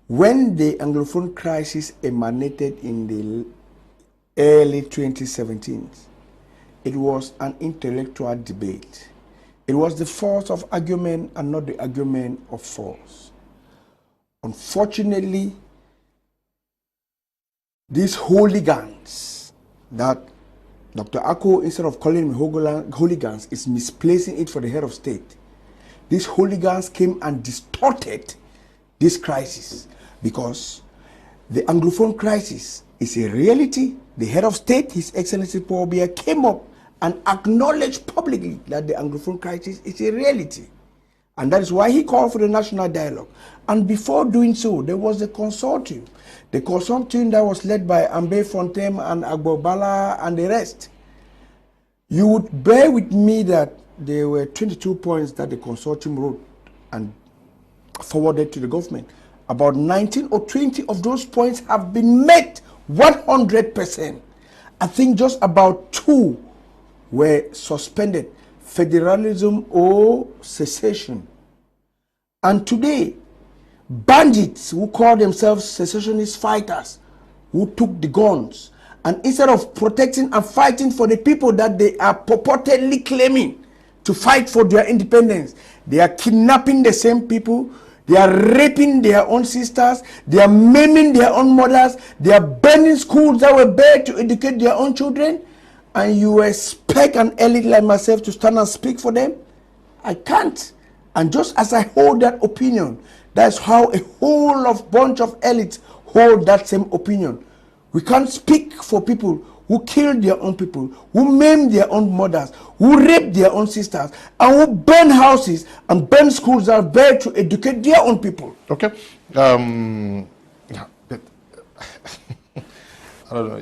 when the Anglophone crisis emanated in the early 2017s, it was an intellectual debate. It was the force of argument and not the argument of force. Unfortunately, these hooligans that Dr. Ako, instead of calling them hooligans, is misplacing it for the head of state. These hooligans came and distorted this crisis because the Anglophone crisis is a reality. The head of state, His Excellency Paul Biya, came up and acknowledged publicly that the Anglophone crisis is a reality. And that is why he called for the national dialogue. And before doing so, there was the consortium. The consortium that was led by Ambe Fontem and Agbobala and the rest. You would bear with me that there were 22 points that the consortium wrote and forwarded to the government. About 19 or 20 of those points have been met 100%. I think just about 2 were suspended: federalism or secession. And today, bandits who call themselves secessionist fighters, who took the guns, and instead of protecting and fighting for the people that they are purportedly claiming to fight for their independence, they are kidnapping the same people, They are raping their own sisters. They are maiming their own mothers. They are burning schools that were built to educate their own children. And you expect an elite like myself to stand and speak for them? I can't. And just as I hold that opinion, that's how a whole of bunch of elites hold that same opinion. We can't speak for people who kill their own people, who maim their own mothers, who rape their own sisters, and who burn houses and burn schools that are built to educate their own people. Okay. But I don't know.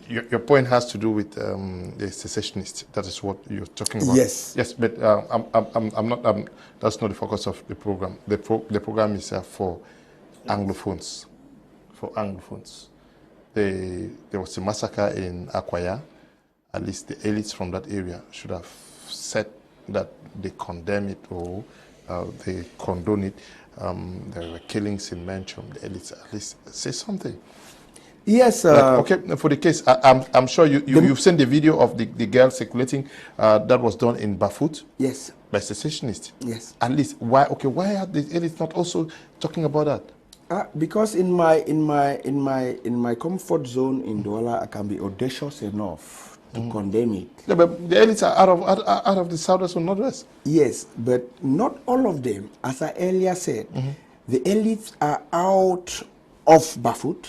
Your point has to do with the secessionists. That is what you're talking about. Yes. Yes, but I'm not. That's not the focus of the program. The program is for Anglophones. For Anglophones. There was a massacre in Akwaya. At least the elites from that area should have said that they condemn it or they condone it. There were killings in Menchum. The elites at least say something. Yes. Okay, for the case, I'm sure you've seen the video of the girl circulating that was done in Bafut. Yes. By secessionists. Yes. At least why are the elites not also talking about that? Because in my comfort zone in Douala, I can be audacious enough to condemn it. Yeah, but the elites are out of the southwest or northwest. Yes, but not all of them. As I earlier said, the elites are out of Bafut,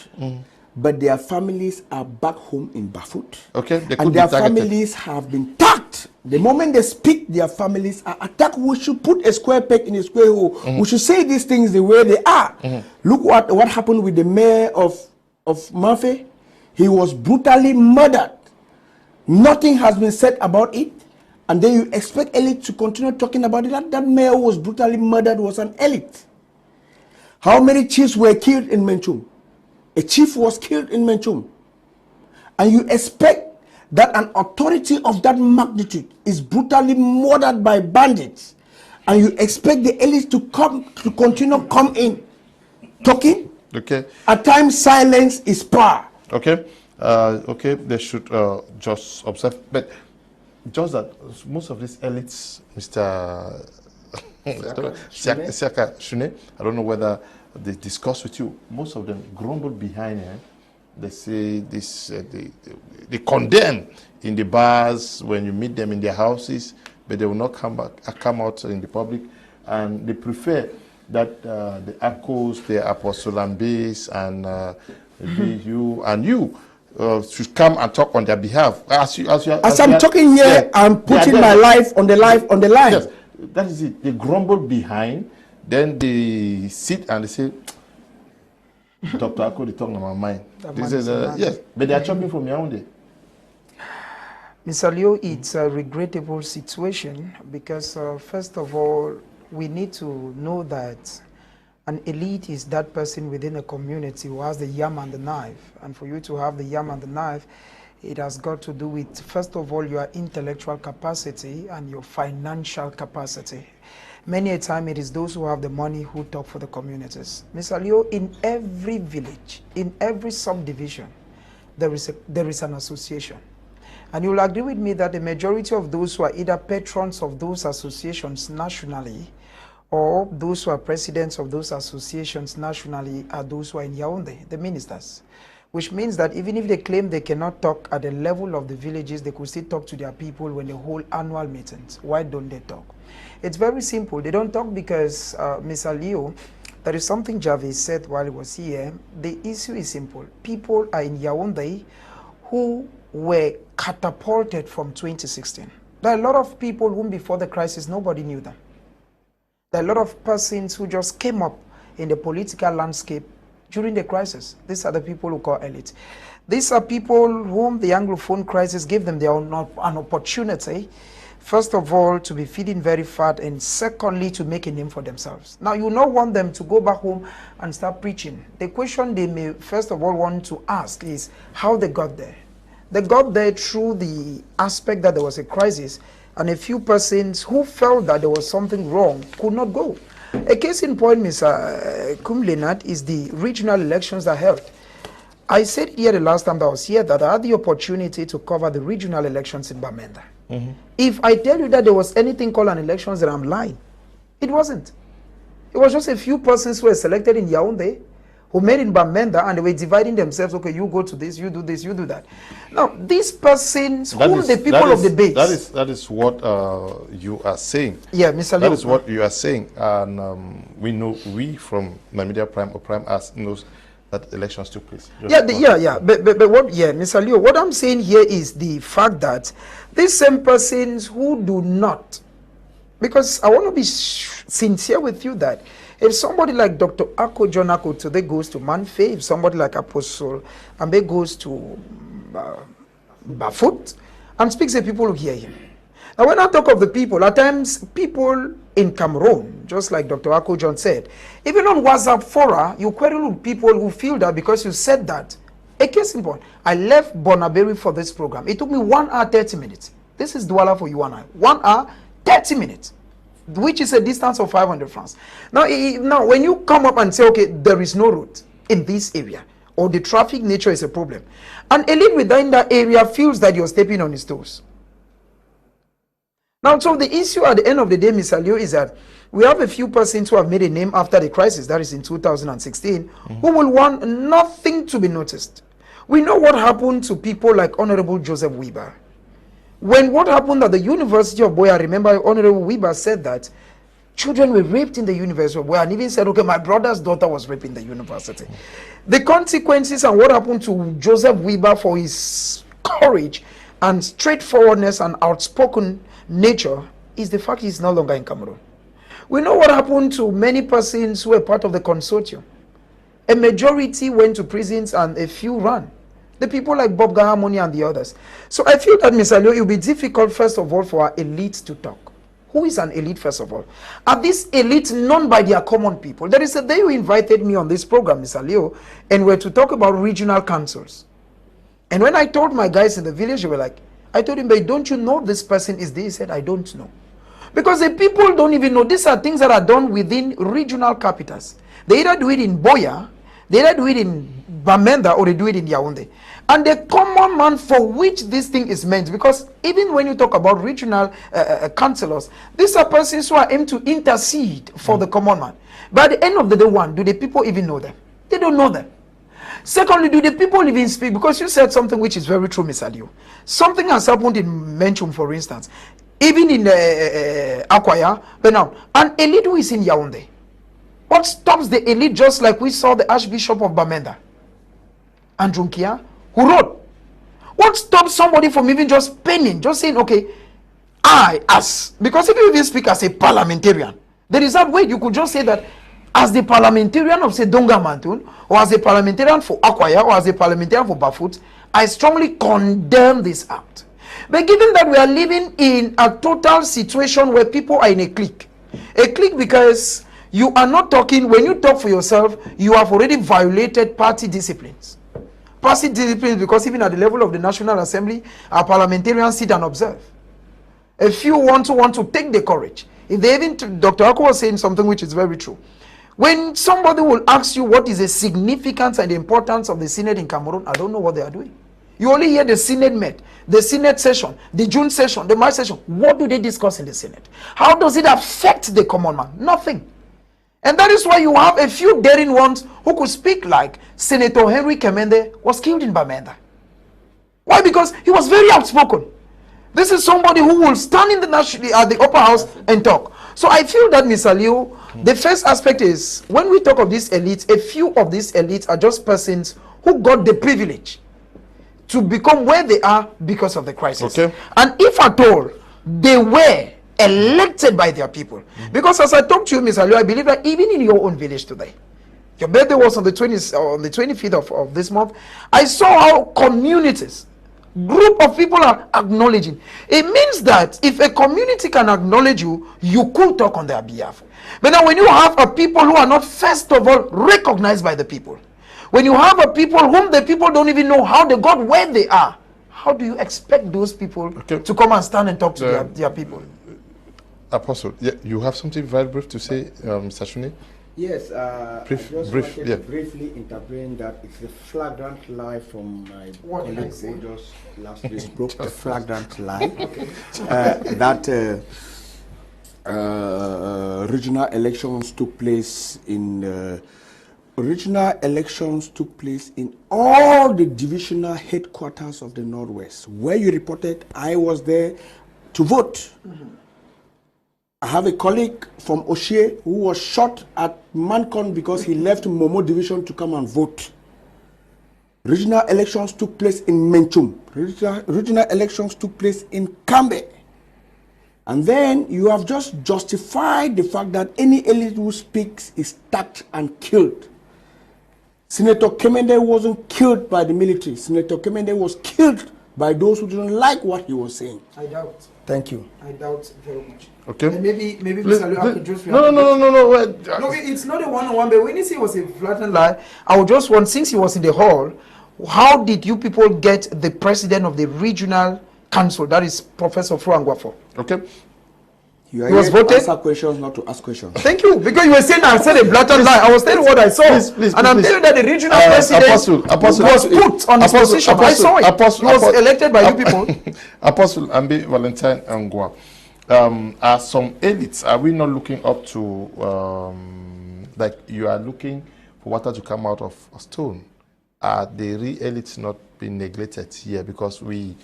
but their families are back home in Bafut. Okay, they could and be their targeted. families have been attacked. The moment they speak, their families are attacked. We should put a square peg in a square hole. We should say these things the way they are. Look what happened with the mayor of Mafe. He was brutally murdered. Nothing has been said about it. And then you expect elite to continue talking about it. That mayor who was brutally murdered was an elite. How many chiefs were killed in Menchum? A chief was killed in Menchum. And you expect that an authority of that magnitude is brutally murdered by bandits, and you expect the elites to continue come in talking? Okay. At times silence is power. Okay. Okay, they should just observe, but just that most of these elites, Mr. Siaka Shune, I don't know whether they discuss with you. Most of them grumble behind it. They say this. They condemn in the bars when you meet them in their houses, but they will not come out in the public, and they prefer that the ACOs, the Apostle Ambes, and you should come and talk on their behalf. As I'm talking here, yeah, I'm putting my life on the line. Yes, that is it. They grumble behind, then they sit and they say, Dr. Ako, they talk on my mind. This is yes, but they are chopping from Yaoundé. Mr. Leo, it's a regrettable situation because first of all, we need to know that an elite is that person within a community who has the yam and the knife. And for you to have the yam and the knife, it has got to do with, first of all, your intellectual capacity and your financial capacity. Many a time it is those who have the money who talk for the communities. Mr. Leo, in every village, in every subdivision, there is an association. And you will agree with me that the majority of those who are either patrons of those associations nationally or those who are presidents of those associations nationally are those who are in Yaoundé, the ministers. Which means that even if they claim they cannot talk at the level of the villages, they could still talk to their people when they hold annual meetings. Why don't they talk? It's very simple. They don't talk because, Mr. Leo, there is something Javis said while he was here. The issue is simple. People are in Yaoundé who were catapulted from 2016. There are a lot of people whom before the crisis, nobody knew them. There are a lot of persons who just came up in the political landscape during the crisis. These are the people who call elite. These are people whom the Anglophone crisis gave them an opportunity, first of all, to be feeding very fat, and secondly, to make a name for themselves. Now, you don't want them to go back home and start preaching. The question they may first of all want to ask is how they got there. They got there through the aspect that there was a crisis, and a few persons who felt that there was something wrong could not go. A case in point, Mr. Kum Leonard, is the regional elections that held. I said here the last time that I was here that I had the opportunity to cover the regional elections in Bamenda. If I tell you that there was anything called an elections, then I'm lying. It wasn't. It was just a few persons who were selected in Yaoundé, who made in Bamenda, and they were dividing themselves. Okay, you go to this, you do this, you do that. Now, these persons, whom the people of the base... That is what you are saying. Yeah, Mr. That is what you are saying. And we from Namibia Prime or Prime As knows that elections took place. But what, Mr. Leo, what I'm saying here is the fact that these same persons who do not, because I want to be sincere with you that if somebody like Dr. Ako John Ako today goes to Manfe, if somebody like Apostle Ambe goes to Bafut and speaks, the people will hear him. Now, when I talk of the people, at times people in Cameroon, just like Dr. Ako John said, even on WhatsApp fora, you quarrel with people who feel that because you said that. A case in point, I left Bonaberi for this program. It took me 1 hour, 30 minutes. This is Douala for you and I. 1 hour, 30 minutes. Which is a distance of 500 francs. Now, when you come up and say, okay, there is no road in this area, or the traffic nature is a problem, an elite within that area feels that you're stepping on his toes. Now, so the issue at the end of the day, Mr. Leo, is that we have a few persons who have made a name after the crisis, that is in 2016, who will want nothing to be noticed. We know what happened to people like Honorable Joseph Weber. When what happened at the University of Boya, I remember Honorable Weber said that children were raped in the University of Boya, and even said, okay, my brother's daughter was raped in the university. The consequences and what happened to Joseph Weber for his courage and straightforwardness and outspoken nature is the fact he's no longer in Cameroon. We know what happened to many persons who were part of the consortium. A majority went to prisons and a few ran. The people like Bob Gahamoni and the others. So I feel that, Mr. Leo, it will be difficult, first of all, for our elites to talk. Who is an elite, first of all? Are these elites known by their common people? There is a day you invited me on this program, Mr. Leo, and we're to talk about regional councils. And when I told my guys in the village, they were like, I told him, but don't you know this person is this? He said, I don't know. Because the people don't even know. These are things that are done within regional capitals. They either do it in Boya, they either do it in Bamenda, or they do it in Yaoundé. And the common man for which this thing is meant, because even when you talk about regional councillors, these are persons who are aimed to intercede for the common man. But at the end of the day, one, do the people even know them? They don't know them. Secondly, do the people even speak? Because you said something which is very true, Mr. Liu. Something has happened in Menchum, for instance. Even in Akwaya, but now, an elite who is in Yaoundé. What stops the elite, just like we saw the Archbishop of Bamenda, Andrew Nkia, who wrote? What stops somebody from even just penning, just saying, okay, us? Because if you even speak as a parliamentarian, there is that way you could just say that as the parliamentarian of, say, Donga Mantun, or as a parliamentarian for Akwaya, or as a parliamentarian for Bafut, I strongly condemn this act. But given that we are living in a total situation where people are in a clique because you are not talking, when you talk for yourself, you have already violated party disciplines. Party disciplines, because even at the level of the National Assembly, our parliamentarians sit and observe. A few want to take the courage. If they even, Dr. Ako was saying something which is very true. When somebody will ask you what is the significance and the importance of the Synod in Cameroon, I don't know what they are doing. You only hear the Synod met, the Synod session, the June session, the March session. What do they discuss in the Synod? How does it affect the common man? Nothing. And that is why you have a few daring ones who could speak, like Senator Henry Kemende was killed in Bamenda. Why? Because he was very outspoken. This is somebody who will stand in the upper house and talk. So I feel that, Mr. Liu, the first aspect is, when we talk of these elites, a few of these elites are just persons who got the privilege to become where they are because of the crisis. Okay. And if at all they were elected by their people, because as I talked to you, Mr. Liu, I believe that even in your own village today, your birthday was on the 25th of this month, I saw how communities, group of people are acknowledging. It means that if a community can acknowledge you, you could talk on their behalf. But now when you have a people who are not, first of all, recognized by the people, when you have a people whom the people don't even know how they got where they are, how do you expect those people to come and stand and talk to their people? Apostle, you have something very brief to say, Mr. Shuni? Yes, I just wanted to briefly intervene that it's a flagrant lie from my colleague who just last week broke a flagrant lie that regional elections took place in all the divisional headquarters of the Northwest. Where you reported, I was there to vote. I have a colleague from Oshie who was shot at Mancon because he left Momo Division to come and vote. Regional elections took place in Menchum. Regional elections took place in Ambe. And then you have just justified the fact that any elite who speaks is attacked and killed. Senator Clement wasn't killed by the military. Senator Clement was killed by those who didn't like what he was saying. I doubt. Thank you. I doubt very much. Okay. And maybe Mr. Liu, I could just No. No, it's not a one-on-one, but when you say it was a blatant lie, I would just want, since he was in the hall, how did you people get the president of the regional council, that is Professor Ngwa for? Okay. You are He was here to voted? answer questions, not to ask questions. Thank you, because you were saying I said a blatant lie. I was telling what I saw. Please, and I'm please. telling you that the regional president was put on his position. I saw it. He was elected by you people. Apostle Ambe, Valentine, and Ngwa. Are some elites, are we not looking up to, like you are looking for water to come out of a stone? Are the real elites not being neglected here? Because we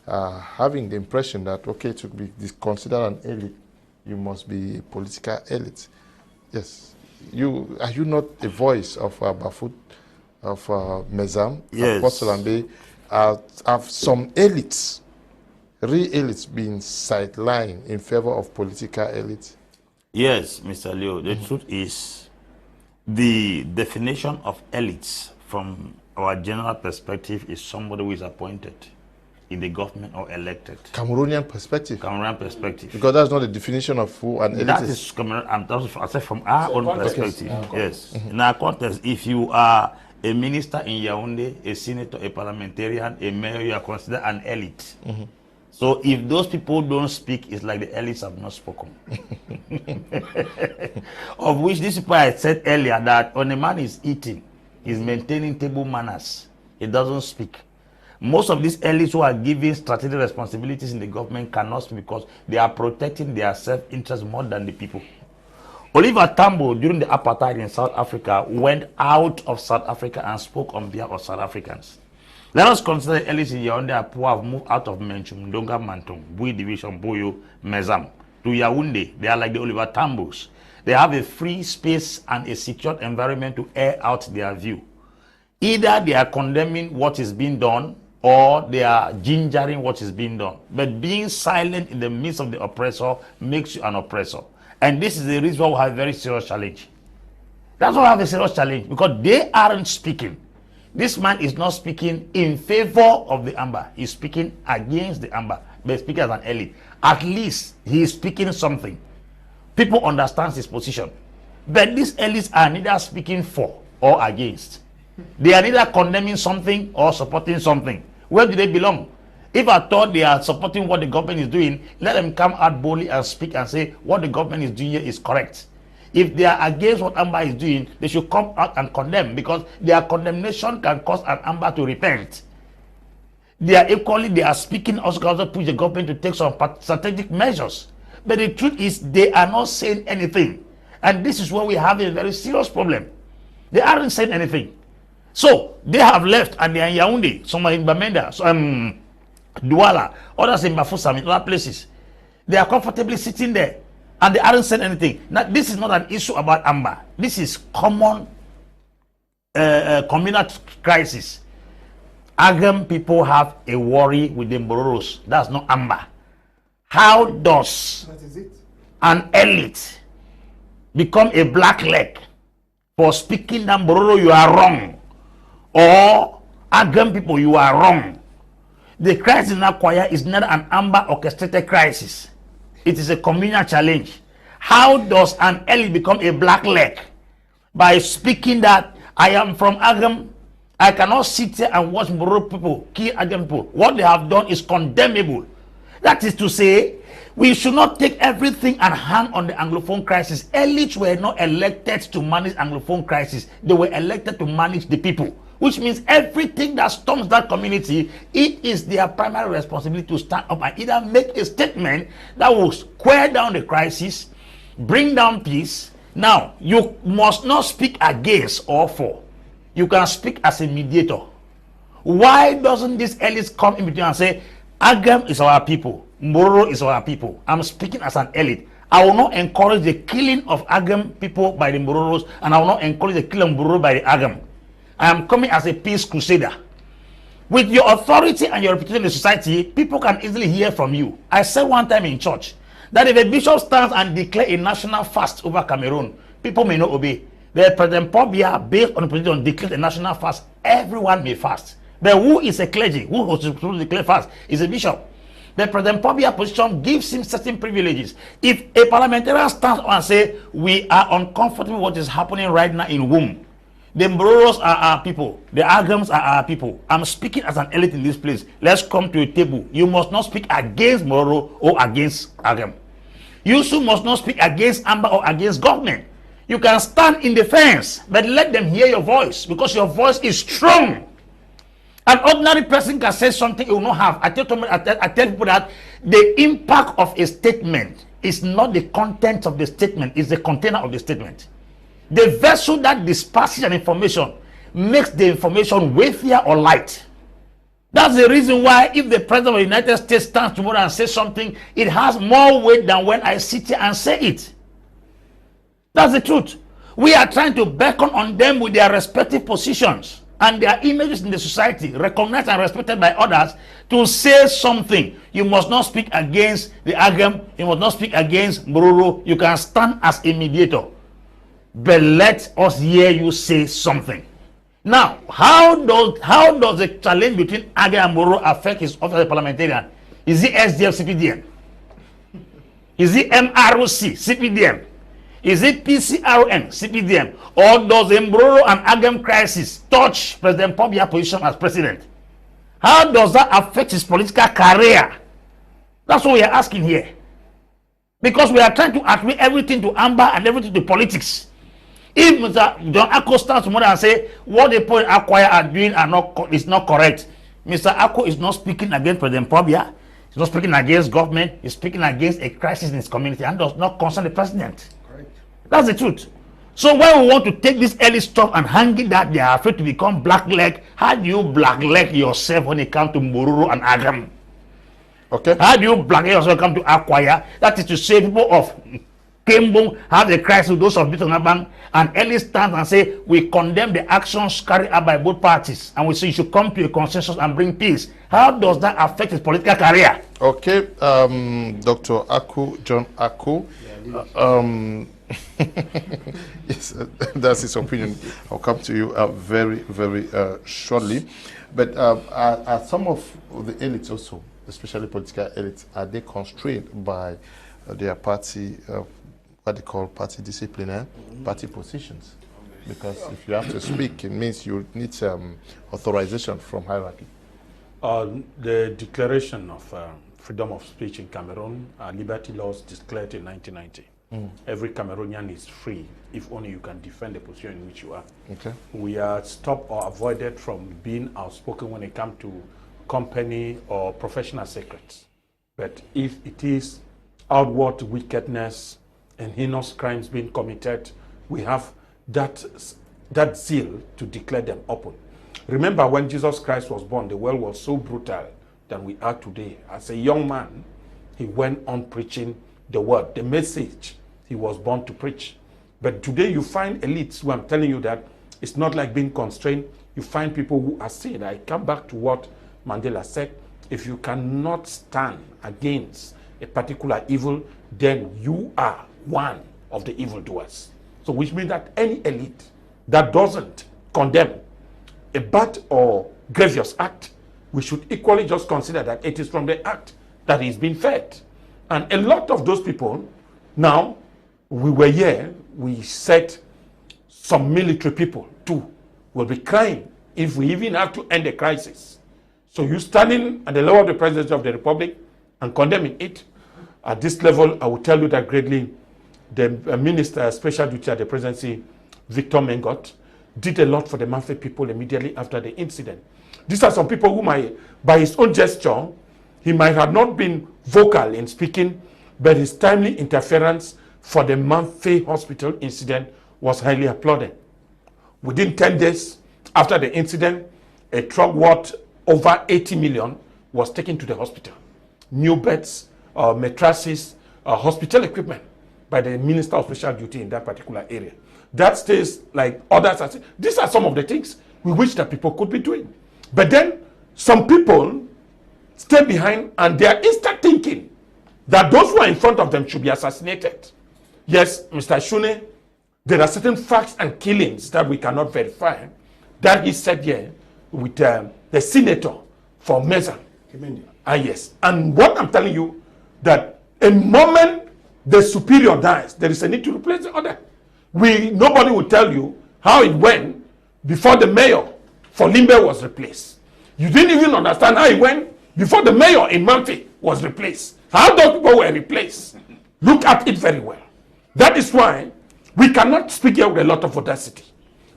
are having the impression that, okay, to be considered an elite, you must be a political elite. Yes. Are you not the voice of Bafut, of Mezam, Yes. Apostle Ambe? Have some elites, real elites, being sidelined in favor of political elites? Yes, Mr. Leo, the truth is the definition of elites from our general perspective is somebody who is appointed in the government or elected. Cameroonian perspective? Cameroonian perspective. Because that's not the definition of who an elite That is. is Cameroon, and that's I said from our own context. perspective. Yes. In our context, if you are a minister in Yaoundé, a senator, a parliamentarian, a mayor, you are considered an elite. So if those people don't speak, it's like the elites have not spoken. Of which this people I said earlier that when a man is eating, he's maintaining table manners. He doesn't speak. Most of these elites who are given strategic responsibilities in the government cannot speak because they are protecting their self-interest more than the people. Oliver Tambo, during the apartheid in South Africa, went out of South Africa and spoke on behalf of South Africans. Let us consider elites in Yaoundé who have moved out of Menchum, Donga Mantung, Bui Division, Boyo, Mezam, to Yaoundé. They are like the Oliver Tambos. They have a free space and a secured environment to air out their view. Either they are condemning what is being done or they are gingering what is being done. But being silent in the midst of the oppressor makes you an oppressor. And this is the reason why we have a very serious challenge. That's why we have a serious challenge, because they aren't speaking. This man is not speaking in favor of the Amber. He's speaking against the Amber, but speaking as an elite. At least he is speaking something. People understand his position. But these elites are neither speaking for or against. They are neither condemning something or supporting something. Where do they belong? If I thought they are supporting what the government is doing, let them come out boldly and speak and say what the government is doing here is correct. If they are against what Amber is doing, they should come out and condemn, because their condemnation can cause an Amber to repent. They are speaking also push the government to take some strategic measures. But the truth is they are not saying anything. And this is where we have a very serious problem. They aren't saying anything. So they have left and they are in Yaoundé, some are in Bamenda, some Douala, others in Bafut, some in other places. They are comfortably sitting there and they aren't saying anything. Now, this is not an issue about Amber. This is common communal crisis. Agam people have a worry with the Mbororos. That's not Amber. How does an elite become a black leg for speaking that Mbororo, you are wrong? Or Agam people, you are wrong? The crisis in Akwaya is not an Amber orchestrated crisis. It is a communal challenge. How does an elite become a black leg? By speaking that I am from Agam, I cannot sit here and watch Mbororo people kill Agam people. What they have done is condemnable. That is to say, we should not take everything and hang on the Anglophone crisis. Elites were not elected to manage Anglophone crisis. They were elected to manage the people. which means everything that storms that community, it is their primary responsibility to stand up and either make a statement that will square down the crisis, bring down peace. Now, you must not speak against or for. You can speak as a mediator. Why doesn't this elite come in between and say, Agam is our people, Mbororo is our people? I'm speaking as an elite. I will not encourage the killing of Agam people by the Mbororos, and I will not encourage the killing of Mbororo by the Agam. I am coming as a peace crusader. With your authority and your reputation in the society, people can easily hear from you. I said one time in church that if a bishop stands and declares a national fast over Cameroon, people may not obey. The President Pobia, based on the position, declares a national fast, everyone may fast. But who is a clergy? Who was supposed to declare fast? Is a bishop. The President Pobia position gives him certain privileges. If a parliamentarian stands and says, we are uncomfortable with what is happening right now in Womb, the Mbororos are our people, the Agams are our people. I'm speaking as an elite in this place. Let's come to a table. You must not speak against Mbororo or against Agam. You too must not speak against Ambe or against government. You can stand in defense, but let them hear your voice, because your voice is strong. An ordinary person can say something he will not have. I tell people that the impact of a statement is not the content of the statement, it's the container of the statement. The vessel that disperses an information makes the information weightier or light. That's the reason why if the President of the United States stands tomorrow and says something, it has more weight than when I sit here and say it. That's the truth. We are trying to beckon on them with their respective positions and their images in the society, recognized and respected by others, to say something. You must not speak against the Agam, you must not speak against Mbororo. You can stand as a mediator. But let us hear you say something. Now, how does the challenge between Agam and Mbororo affect his office as a parliamentarian? Is he SDF CPDM? Is he MROC CPDM? Is it PCRN, CPDM, or does the Mbororo and Agam crisis touch President Pobia's position as president? How does that affect his political career? That's what we are asking here. Because we are trying to attribute everything to Ambe and everything to politics. If Mr. John Akko stands tomorrow and say what the people in Akwaya are doing is not correct, Mr. Akko is not speaking against President Pobia. He's not speaking against government. He's speaking against a crisis in his community and does not concern the president. That's the truth. So when we want to take this early stuff and hang it that they are afraid to become blackleg, how do you blackleg yourself when it comes to Mbororo and Agam? Okay. How do you blackleg yourself when it comes to Akwaya? That is to say, people of Kembung have the crisis, those of Bitongabang, and early stand and say we condemn the actions carried out by both parties, and we say you should come to a consensus and bring peace. How does that affect his political career? Okay, Dr. Akku, John Akku. Yes, that's his opinion. I'll come to you very, very shortly. But are some of the elites also, especially political elites, are they constrained by their party, what they call party discipline, party positions? Because if you have to speak, it means you need authorization from hierarchy. The Declaration of Freedom of Speech in Cameroon, liberty laws declared in 1990. Every Cameroonian is free if only you can defend the position in which you are. Okay. We are stopped or avoided from being outspoken when it comes to company or professional secrets. But if it is outward wickedness and heinous crimes being committed, we have that zeal to declare them open. Remember when Jesus Christ was born, the world was so brutal than we are today. As a young man, he went on preaching the word, the message he was born to preach. But today you find elites who, I'm telling you that it's not like being constrained. You find people who are saying, I come back to what Mandela said, if you cannot stand against a particular evil, then you are one of the evildoers. So which means that any elite that doesn't condemn a bad or grievous act, we should equally just consider that it is from the act that is being fed. And a lot of those people, now, we were here, we said some military people too will be crying if we even have to end the crisis. So you standing at the level of the President of the Republic and condemning it, at this level, I will tell you that greatly, the Minister Special Duty at the Presidency, Victor Mengot, did a lot for the Manfe people immediately after the incident. These are some people who might, by his own gesture, he might have not been vocal in speaking, but his timely interference for the Manfe hospital incident was highly applauded. Within 10 days after the incident, a truck worth over 80 million was taken to the hospital. New beds, mattresses, hospital equipment by the Minister of Special Duty in that particular area. That stays like others are saying. These are some of the things we wish that people could be doing. But then some people stay behind and they are instant thinking that those who are in front of them should be assassinated. Yes, Mr. Shune, there are certain facts and killings that we cannot verify that he said here with the senator for Meza. Yes. And what I'm telling you, that a moment the superior dies, there is a need to replace the other. Nobody will tell you how it went before the mayor for Limbe was replaced. You didn't even understand how it went before the mayor in Manfe was replaced. How those people were replaced. Look at it very well. That is why we cannot speak here with a lot of audacity.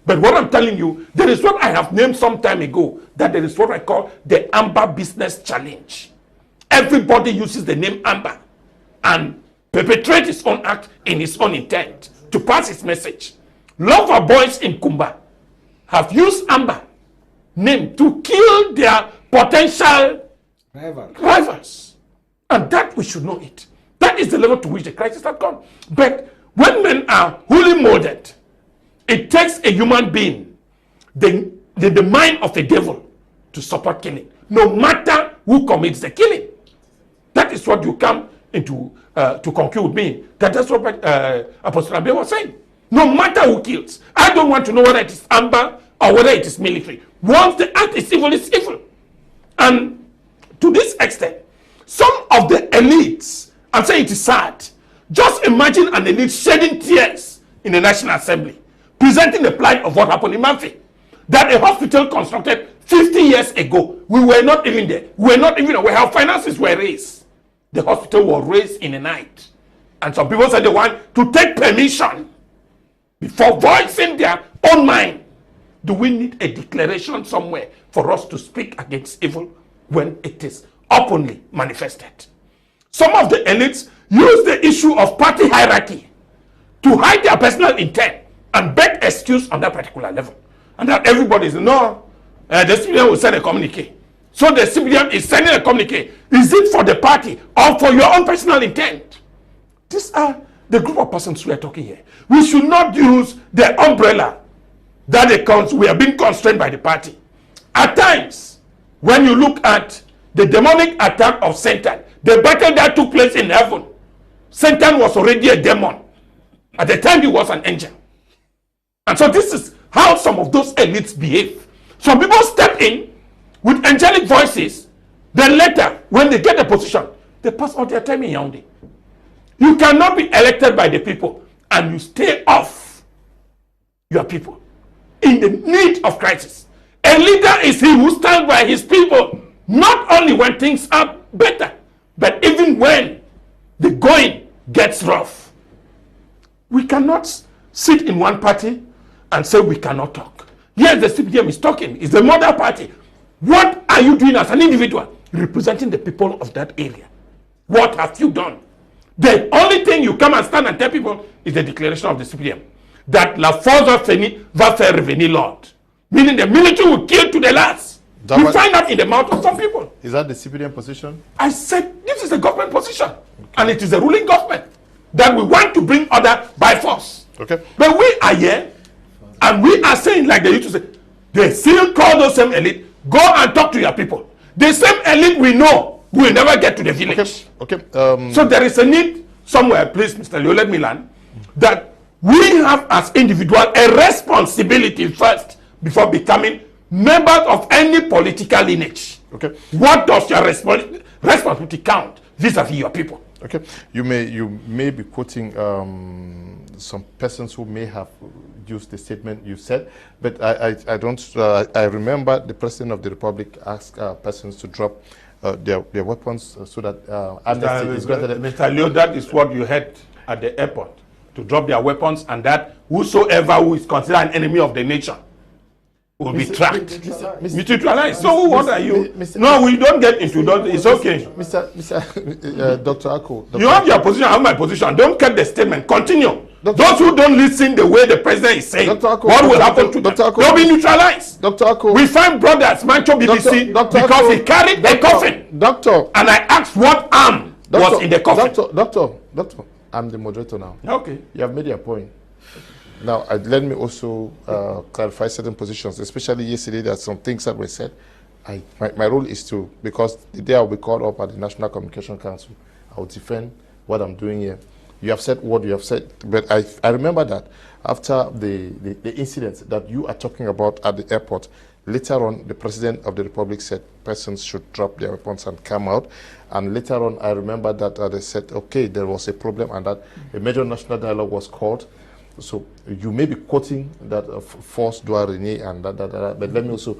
But what I'm telling you, there is what I have named some time ago, that there is what I call the Ambe Business Challenge. Everybody uses the name Ambe and perpetrates his own act in his own intent to pass his message. Lover boys in Kumba have used Ambe name to kill their potential rivals. And that we should know it. That is the level to which the crisis has gone. But when men are wholly molded, it takes a human being, the mind of a devil, to support killing, no matter who commits the killing. That is what you come into to conclude with me. That's what Apostle Ambe was saying. No matter who kills, I don't want to know whether it is Ambe or whether it is military. Once the act is evil, it's evil. And to this extent, some of the elites, I'm saying it is sad. Just imagine an elite shedding tears in the National Assembly, presenting the plight of what happened in Manfe. That a hospital constructed 50 years ago, we were not even there. We were not even aware how finances were raised. The hospital was raised in a night. And some people said they want to take permission before voicing their own mind. Do we need a declaration somewhere for us to speak against evil when it is openly manifested? Some of the elites use the issue of party hierarchy to hide their personal intent and beg excuse on that particular level. And that everybody is, no, the CPM will send a communique. So the CPM is sending a communique. Is it for the party or for your own personal intent? These are the group of persons we are talking here. We should not use the umbrella that we are being constrained by the party. At times, when you look at the demonic attack of Satan, the battle that took place in heaven, Satan was already a demon. At the time, he was an angel. And so this is how some of those elites behave. Some people step in with angelic voices. Then later, when they get a position, they pass all their time in Yaoundé. You cannot be elected by the people and you stay off your people in the need of crisis. A leader is he who stands by his people, not only when things are better, but even when the going gets rough. We cannot sit in one party and say we cannot talk. Yes, the CPM is talking. It's the mother party. What are you doing as an individual representing the people of that area? What have you done? The only thing you come and stand and tell people is the declaration of the CPM that la force va faire revenir l'ordre, meaning the military will kill to the last. You find that in the mouth of some people. Is that the CPM position? I said this is the government position, and it is the ruling government that we want to bring order by force. Okay. But we are here, and we are saying, like they used to say, they still call those same elite, go and talk to your people. The same elite we know will never get to the village. Okay. So there is a need somewhere, please, Mr. Leo, let me learn, that we have as individuals a responsibility first before becoming members of any political lineage. Okay. What does your responsibility count vis-a-vis your people? Okay. You may be quoting some persons who may have used the statement you said, but I don't. I remember the President of the Republic asked persons to drop their weapons so that amnesty is granted. Mr. Leo, that is what you heard at the airport. to drop their weapons, and that whosoever who is considered an enemy of the nation will be tracked. Neutralized. So what are you? No, we don't get into that. It's okay. Dr. Ako. You have your position, I have my position. Don't cut the statement. Continue. Those who don't listen the way the president is saying, what will happen to them? They'll be neutralized. Dr. Ako. We find brothers, Menchum BBC, because he carried a coffin. Doctor. And I asked what arm was in the coffin. Doctor, I'm the moderator now. Okay. You have made your point. Now, let me also clarify certain positions, especially yesterday. There are some things that were said. My role is to, because the day I'll be called up at the National Communication Council, I will defend what I'm doing here. You have said what you have said, but I remember that after the incident that you are talking about at the airport, later on, the President of the Republic said persons should drop their weapons and come out. And later on, I remember that they said, okay, there was a problem and that a major national dialogue was called. So you may be quoting that force doit régner and that, but let me also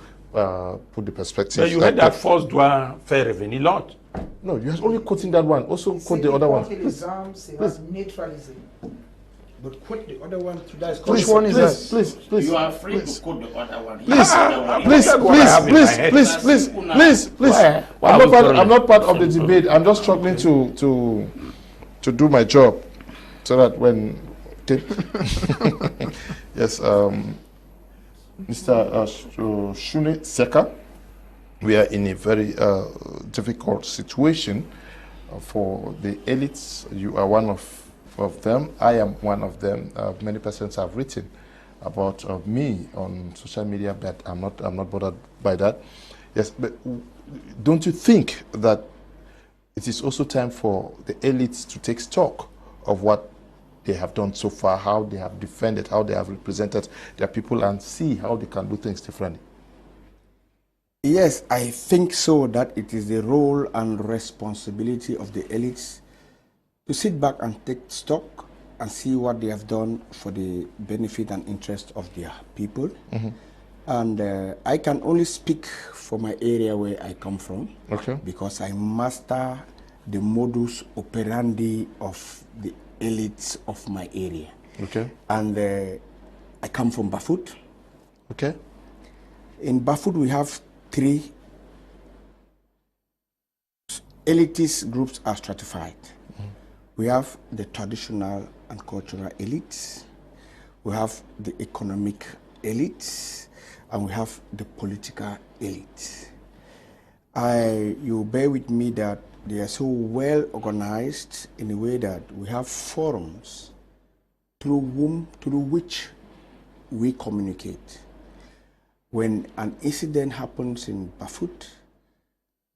put the perspective. So you heard that force doit faire revenir l'autre. No, you're only quoting that one. Also quote the other one. Please. But quote the other one to that. Which one is that? Please. You are free to quote the other one. Please. I'm not part of the debate. I'm just struggling to do my job, so that when yes, Mr. Shune Seka, we are in a very difficult situation for the elites. You are one of them. I am one of them. Many persons have written about me on social media, but I'm not bothered by that. Yes, but don't you think that it is also time for the elites to take stock of what they have done so far, how they have defended, how they have represented their people, and see how they can do things differently? Yes, I think so, that it is the role and responsibility of the elites to sit back and take stock and see what they have done for the benefit and interest of their people. Mm-hmm. And I can only speak for my area where I come from, okay, because I master the modus operandi of the elites of my area. Okay. And I come from Bafut. Okay. In Bafut, we have 3 elitist groups are stratified. Mm-hmm. We have the traditional and cultural elites, we have the economic elites, and we have the political elite. You bear with me that they are so well organized in a way that we have forums through which we communicate. When an incident happens in Bafut,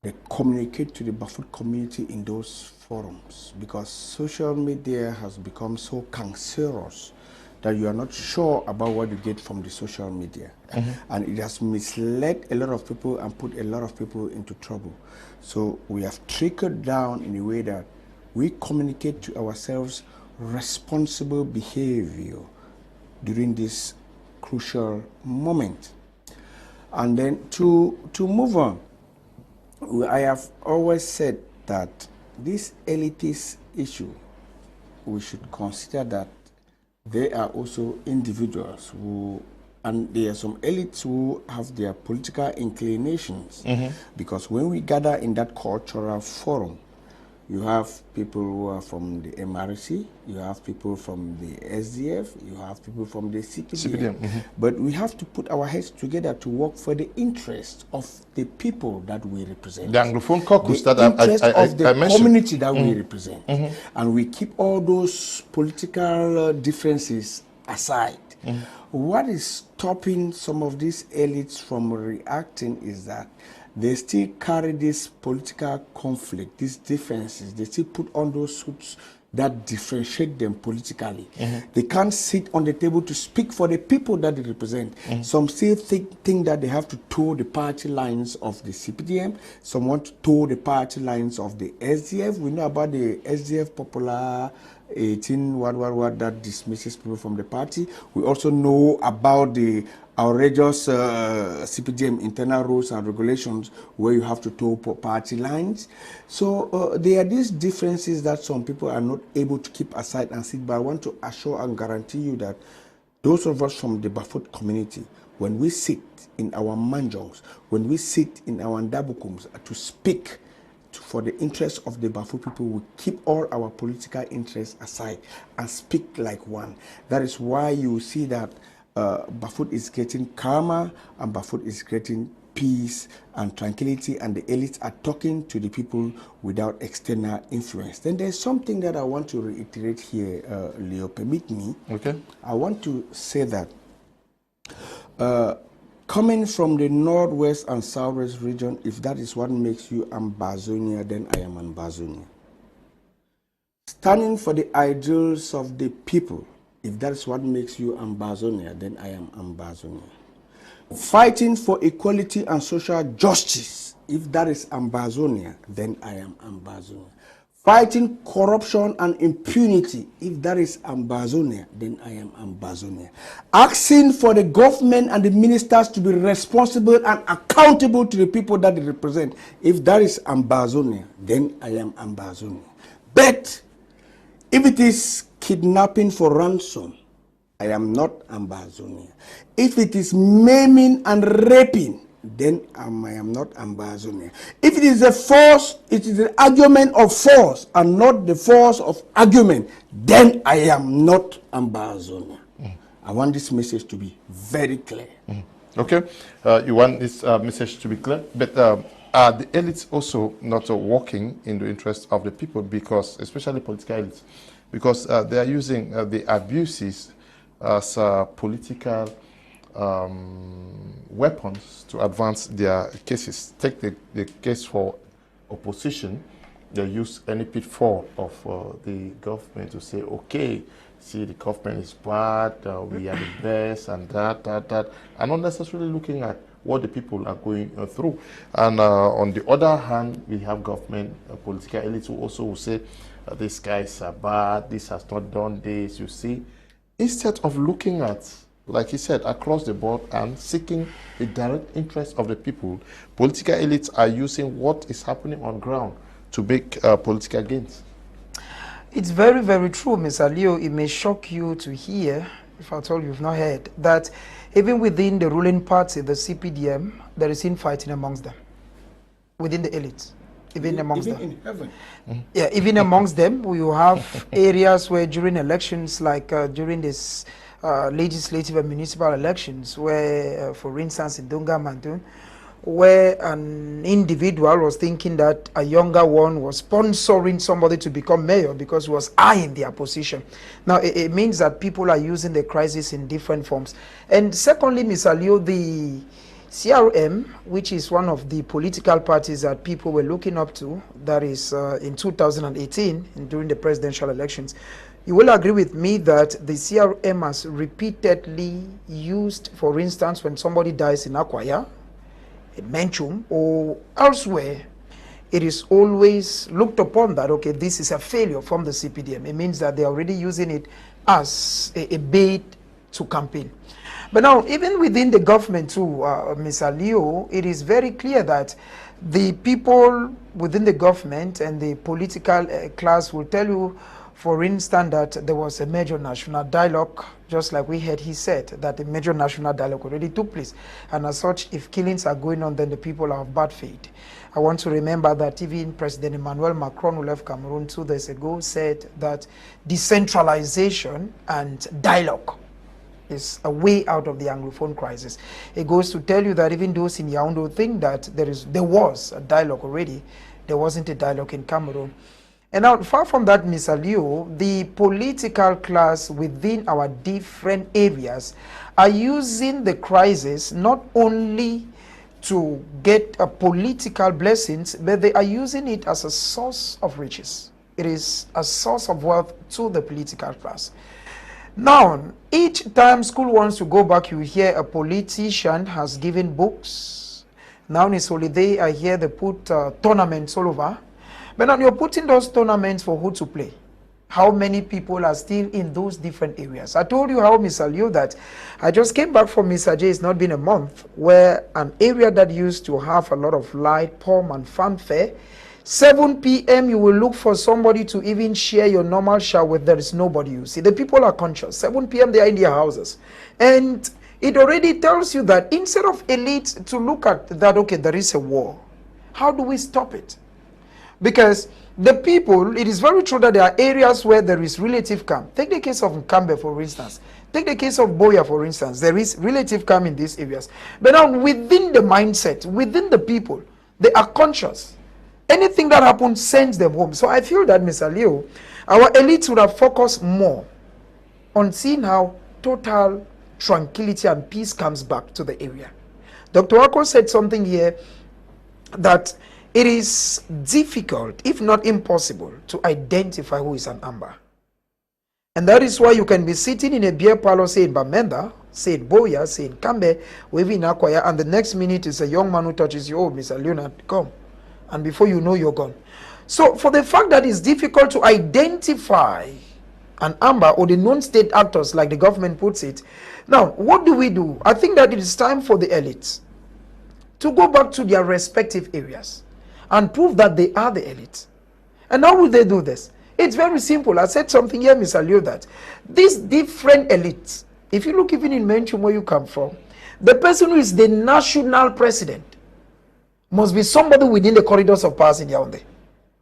they communicate to the Bafut community in those forums, because social media has become so cancerous that you are not sure about what you get from the social media. Mm-hmm. And it has misled a lot of people and put a lot of people into trouble. So we have trickled down in a way that we communicate to ourselves responsible behavior during this crucial moment. And then to move on, I have always said that this elitist issue, we should consider that they are also individuals who, and there are some elites who have their political inclinations. Mm-hmm. Because when we gather in that cultural forum, you have people who are from the MRC, you have people from the SDF, you have people from the CPDM. Mm-hmm. But we have to put our heads together to work for the interest of the people that we represent. The Anglophone caucus that I mentioned. Community that we represent. Mm-hmm. And we keep all those political differences aside. Mm-hmm. What is stopping some of these elites from reacting is that they still carry this political conflict, these differences. They still put on those suits that differentiate them politically. Mm-hmm. They can't sit on the table to speak for the people that they represent. Mm-hmm. Some still think that they have to toe the party lines of the CPDM. Some want to toe the party lines of the SDF. We know about the SDF Popular 18, what that dismisses people from the party. We also know about the outrageous CPDM internal rules and regulations where you have to toe party lines. So there are these differences that some people are not able to keep aside and sit, but I want to assure and guarantee you that those of us from the Bafut community, when we sit in our manjongs, when we sit in our ndabukums to speak for the interests of the Bafut people, we keep all our political interests aside and speak like one. That is why you see that Bafut is getting calmer and Bafut is getting peace and tranquility, and the elites are talking to the people without external influence. Then there's something that I want to reiterate here, Leo, permit me. Okay. I want to say that coming from the northwest and southwest region, if that is what makes you Ambazonia, then I am Ambazonia. Standing for the ideals of the people, if that is what makes you Ambazonia, then I am Ambazonia. Fighting for equality and social justice, if that is Ambazonia, then I am Ambazonia. Fighting corruption and impunity, if that is Ambazonia, then I am Ambazonia. Asking for the government and the ministers to be responsible and accountable to the people that they represent, if that is Ambazonia, then I am Ambazonia. But if it is kidnapping for ransom, I am not Ambazonia. If it is maiming and raping, then I am not Ambazonia. If it is a force, it is an argument of force and not the force of argument, then I am not Ambazonia. I want this message to be very clear. Okay, you want this message to be clear, but are the elites also not working in the interest of the people, because, especially political elites, because they are using the abuses as political weapons to advance their cases. Take the case for opposition. They use any pitfall of the government to say, okay, see, the government is bad, we are the best, and that, and not necessarily looking at what the people are going through. And on the other hand, we have government political elites who also will say, these guys are bad, this has not done this, you see. Instead of looking at, like he said, across the board and seeking the direct interest of the people, political elites are using what is happening on ground to make political gains. It's very, very true, Mr. Leo. It may shock you to hear, if at all you've not heard, that even within the ruling party, the CPDM, there is infighting amongst them, within the elites. Even amongst them. In heaven. Yeah, even amongst them, we have areas where during elections, like during this legislative and municipal elections, where, for instance, in Dunga Mantu, where an individual was thinking that a younger one was sponsoring somebody to become mayor because he was eyeing their position. Now, it means that people are using the crisis in different forms. And secondly, Mr. Leo, the CRM, which is one of the political parties that people were looking up to, that is in 2018, during the presidential elections, you will agree with me that the CRM has repeatedly used, for instance, when somebody dies in Akwaya, in Menchum, or elsewhere, it is always looked upon that, okay, this is a failure from the CPDM. It means that they are already using it as a bait to campaign. But now, even within the government too, Mr. Leo, it is very clear that the people within the government and the political class will tell you, for instance, that there was a major national dialogue, just like we heard he said, that the major national dialogue already took place. And as such, if killings are going on, then the people are of bad faith. I want to remember that even President Emmanuel Macron, who left Cameroon 2 days ago, said that decentralization and dialogue is a way out of the Anglophone crisis. It goes to tell you that even those in Yaoundé think that there was a dialogue already. There wasn't a dialogue in Cameroon. And now, far from that, Mr. Leo, the political class within our different areas are using the crisis not only to get political blessings, but they are using it as a source of riches. It is a source of wealth to the political class. Now, each time school wants to go back, you hear a politician has given books. Now in his holiday, I hear they put tournaments all over. But now you're putting those tournaments for who to play. how many people are still in those different areas. I told you how, Mr. Liu, that I just came back from Mr. J, it's not been a month, where an area that used to have a lot of light, pomp and fanfare, 7 p.m. you will look for somebody to even share your normal shower. There is nobody. You see, the people are conscious. 7 p.m. they are in their houses. And it already tells you that instead of elite to look at that, okay, there is a war. How do we stop it? Because the people, it is very true that there are areas where there is relative calm. Take the case of Nkambe, for instance. Take the case of Boya, for instance. There is relative calm in these areas. But now within the mindset, within the people, they are conscious. Anything that happens sends them home. So I feel that, Mr. Leo, our elites would have focused more on seeing how total tranquility and peace comes back to the area. Dr. Wako said something here that it is difficult, if not impossible, to identify who is an Amber. And that is why you can be sitting in a beer parlor saying Bamenda, saying Boya, saying Kambe, waving Akwaya, and the next minute is a young man who touches you, oh, Mr. Leonard, come. And before you know, you're gone. So for the fact that it's difficult to identify an Amber or the non-state actors, like the government puts it, now, what do? I think that it is time for the elites to go back to their respective areas and prove that they are the elites. And how will they do this? It's very simple. I said something here, Mr. Leo, that these different elites, if you look even in Menchum where you come from, the person who is the national president must be somebody within the corridors of power in Yaoundé.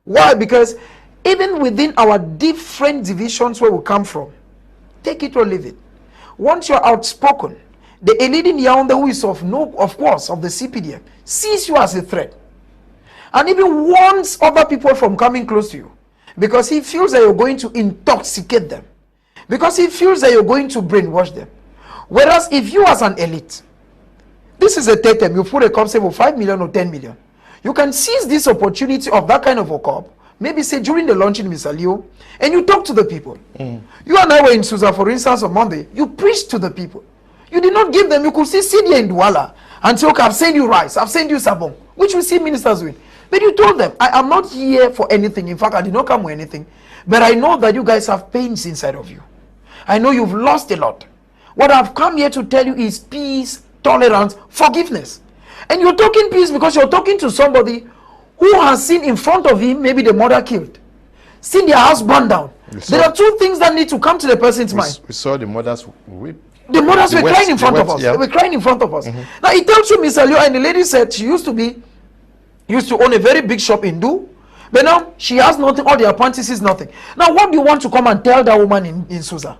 Why? Because even within our different divisions where we come from, take it or leave it, once you're outspoken, the elite in Yaoundé, who is of course, of the CPDM, sees you as a threat. And even warns other people from coming close to you. Because he feels that you're going to intoxicate them. Because he feels that you're going to brainwash them. Whereas if you as an elite, this is a totem, you put a concept of 5 million or 10 million. You can seize this opportunity of that kind of a corp, maybe say during the launching, Mr. Leo, and you talk to the people. You and I were in Susa, for instance, on Monday. You preached to the people. You did not give them, you could sit there in Douala and say, okay, I've sent you rice, I've sent you sabon, which we see ministers doing. But you told them, I am not here for anything. In fact, I did not come with anything. But I know that you guys have pains inside of you. I know you've lost a lot. What I've come here to tell you is peace, tolerance, forgiveness. And you're talking peace because you're talking to somebody who has seen in front of him maybe the mother killed, seen their house burned down. There are two things that need to come to the person's mind. We saw the mothers weep. The mothers were crying in front of us. Yeah. They were crying in front of us. Now it tells you, Mr. Leo, and the lady said she used to own a very big shop in Du, but now she has nothing, all the apprentices, nothing. Now what do you want to come and tell that woman in Susa?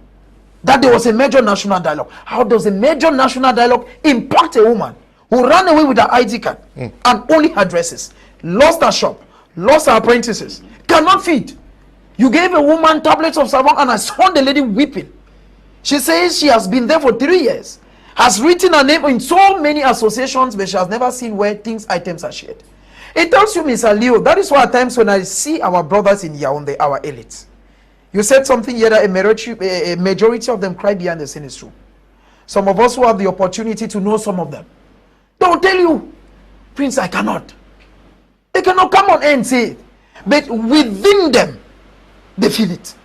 That there was a major national dialogue. How does a major national dialogue impact a woman who ran away with her ID card and only her dresses, lost her shop, lost her apprentices, cannot feed? You gave a woman tablets of savon, and I saw the lady weeping. She says she has been there for 3 years, has written her name in so many associations, but she has never seen where items are shared. It tells you, Mr. Leo, that is why at times when I see our brothers in Yaoundé, our elites, you said something here that a majority of them cry behind the scene. Is true. Some of us who have the opportunity to know some of them, they will tell you, Prince, I cannot. They cannot come on and say it. But within them, they feel it.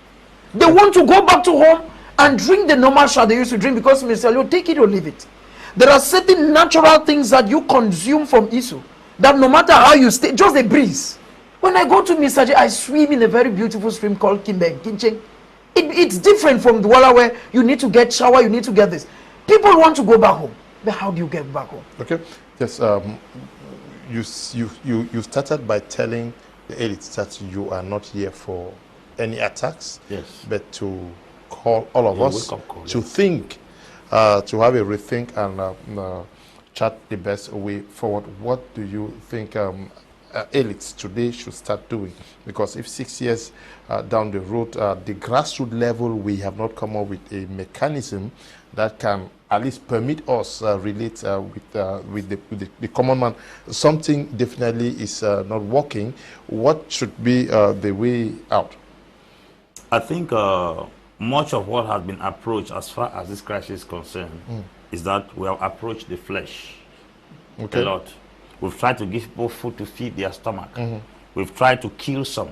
They want to go back to home and drink the normal shot they used to drink, because, Mr. Leo, take it or leave it. There are certain natural things that you consume from Isu that no matter how you stay, just a breeze. When I go to Mr. J, I swim in a very beautiful stream called Kincheng. It's different from the Douala where you need to get shower, you need to get this. People want to go back home. But how do you get back home? Okay. Yes. You started by telling the elites that you are not here for any attacks. Yes. But to call all of us to think, to have a rethink and chart the best way forward. What do you think elites today should start doing? Because if 6 years down the road, the grassroots level, we have not come up with a mechanism that can at least permit us relate with the common man, something definitely is not working. What should be the way out? I think much of what has been approached as far as this crisis is concerned is that we have approached the flesh a lot. We've tried to give people food to feed their stomach. We've tried to kill some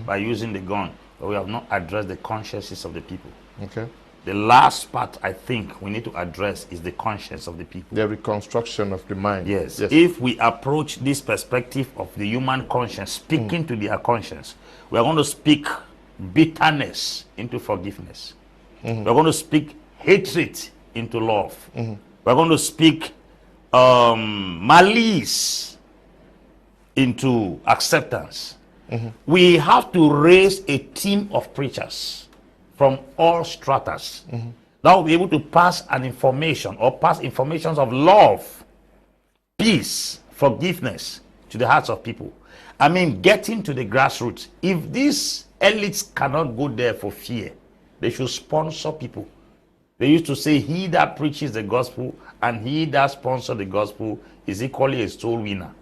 by using the gun. but we have not addressed the consciences of the people. Okay. The last part I think we need to address is the conscience of the people. The reconstruction of the mind. Yes. If we approach this perspective of the human conscience, speaking to their conscience, we are going to speak bitterness into forgiveness. We're going to speak hatred into love. We're going to speak malice into acceptance. We have to raise a team of preachers from all stratas that will be able to pass an information or pass informations of love, peace, forgiveness to the hearts of people. I mean, getting to the grassroots. If these elites cannot go there for fear, they should sponsor people. They used to say, he that preaches the gospel and he that sponsors the gospel is equally a soul winner.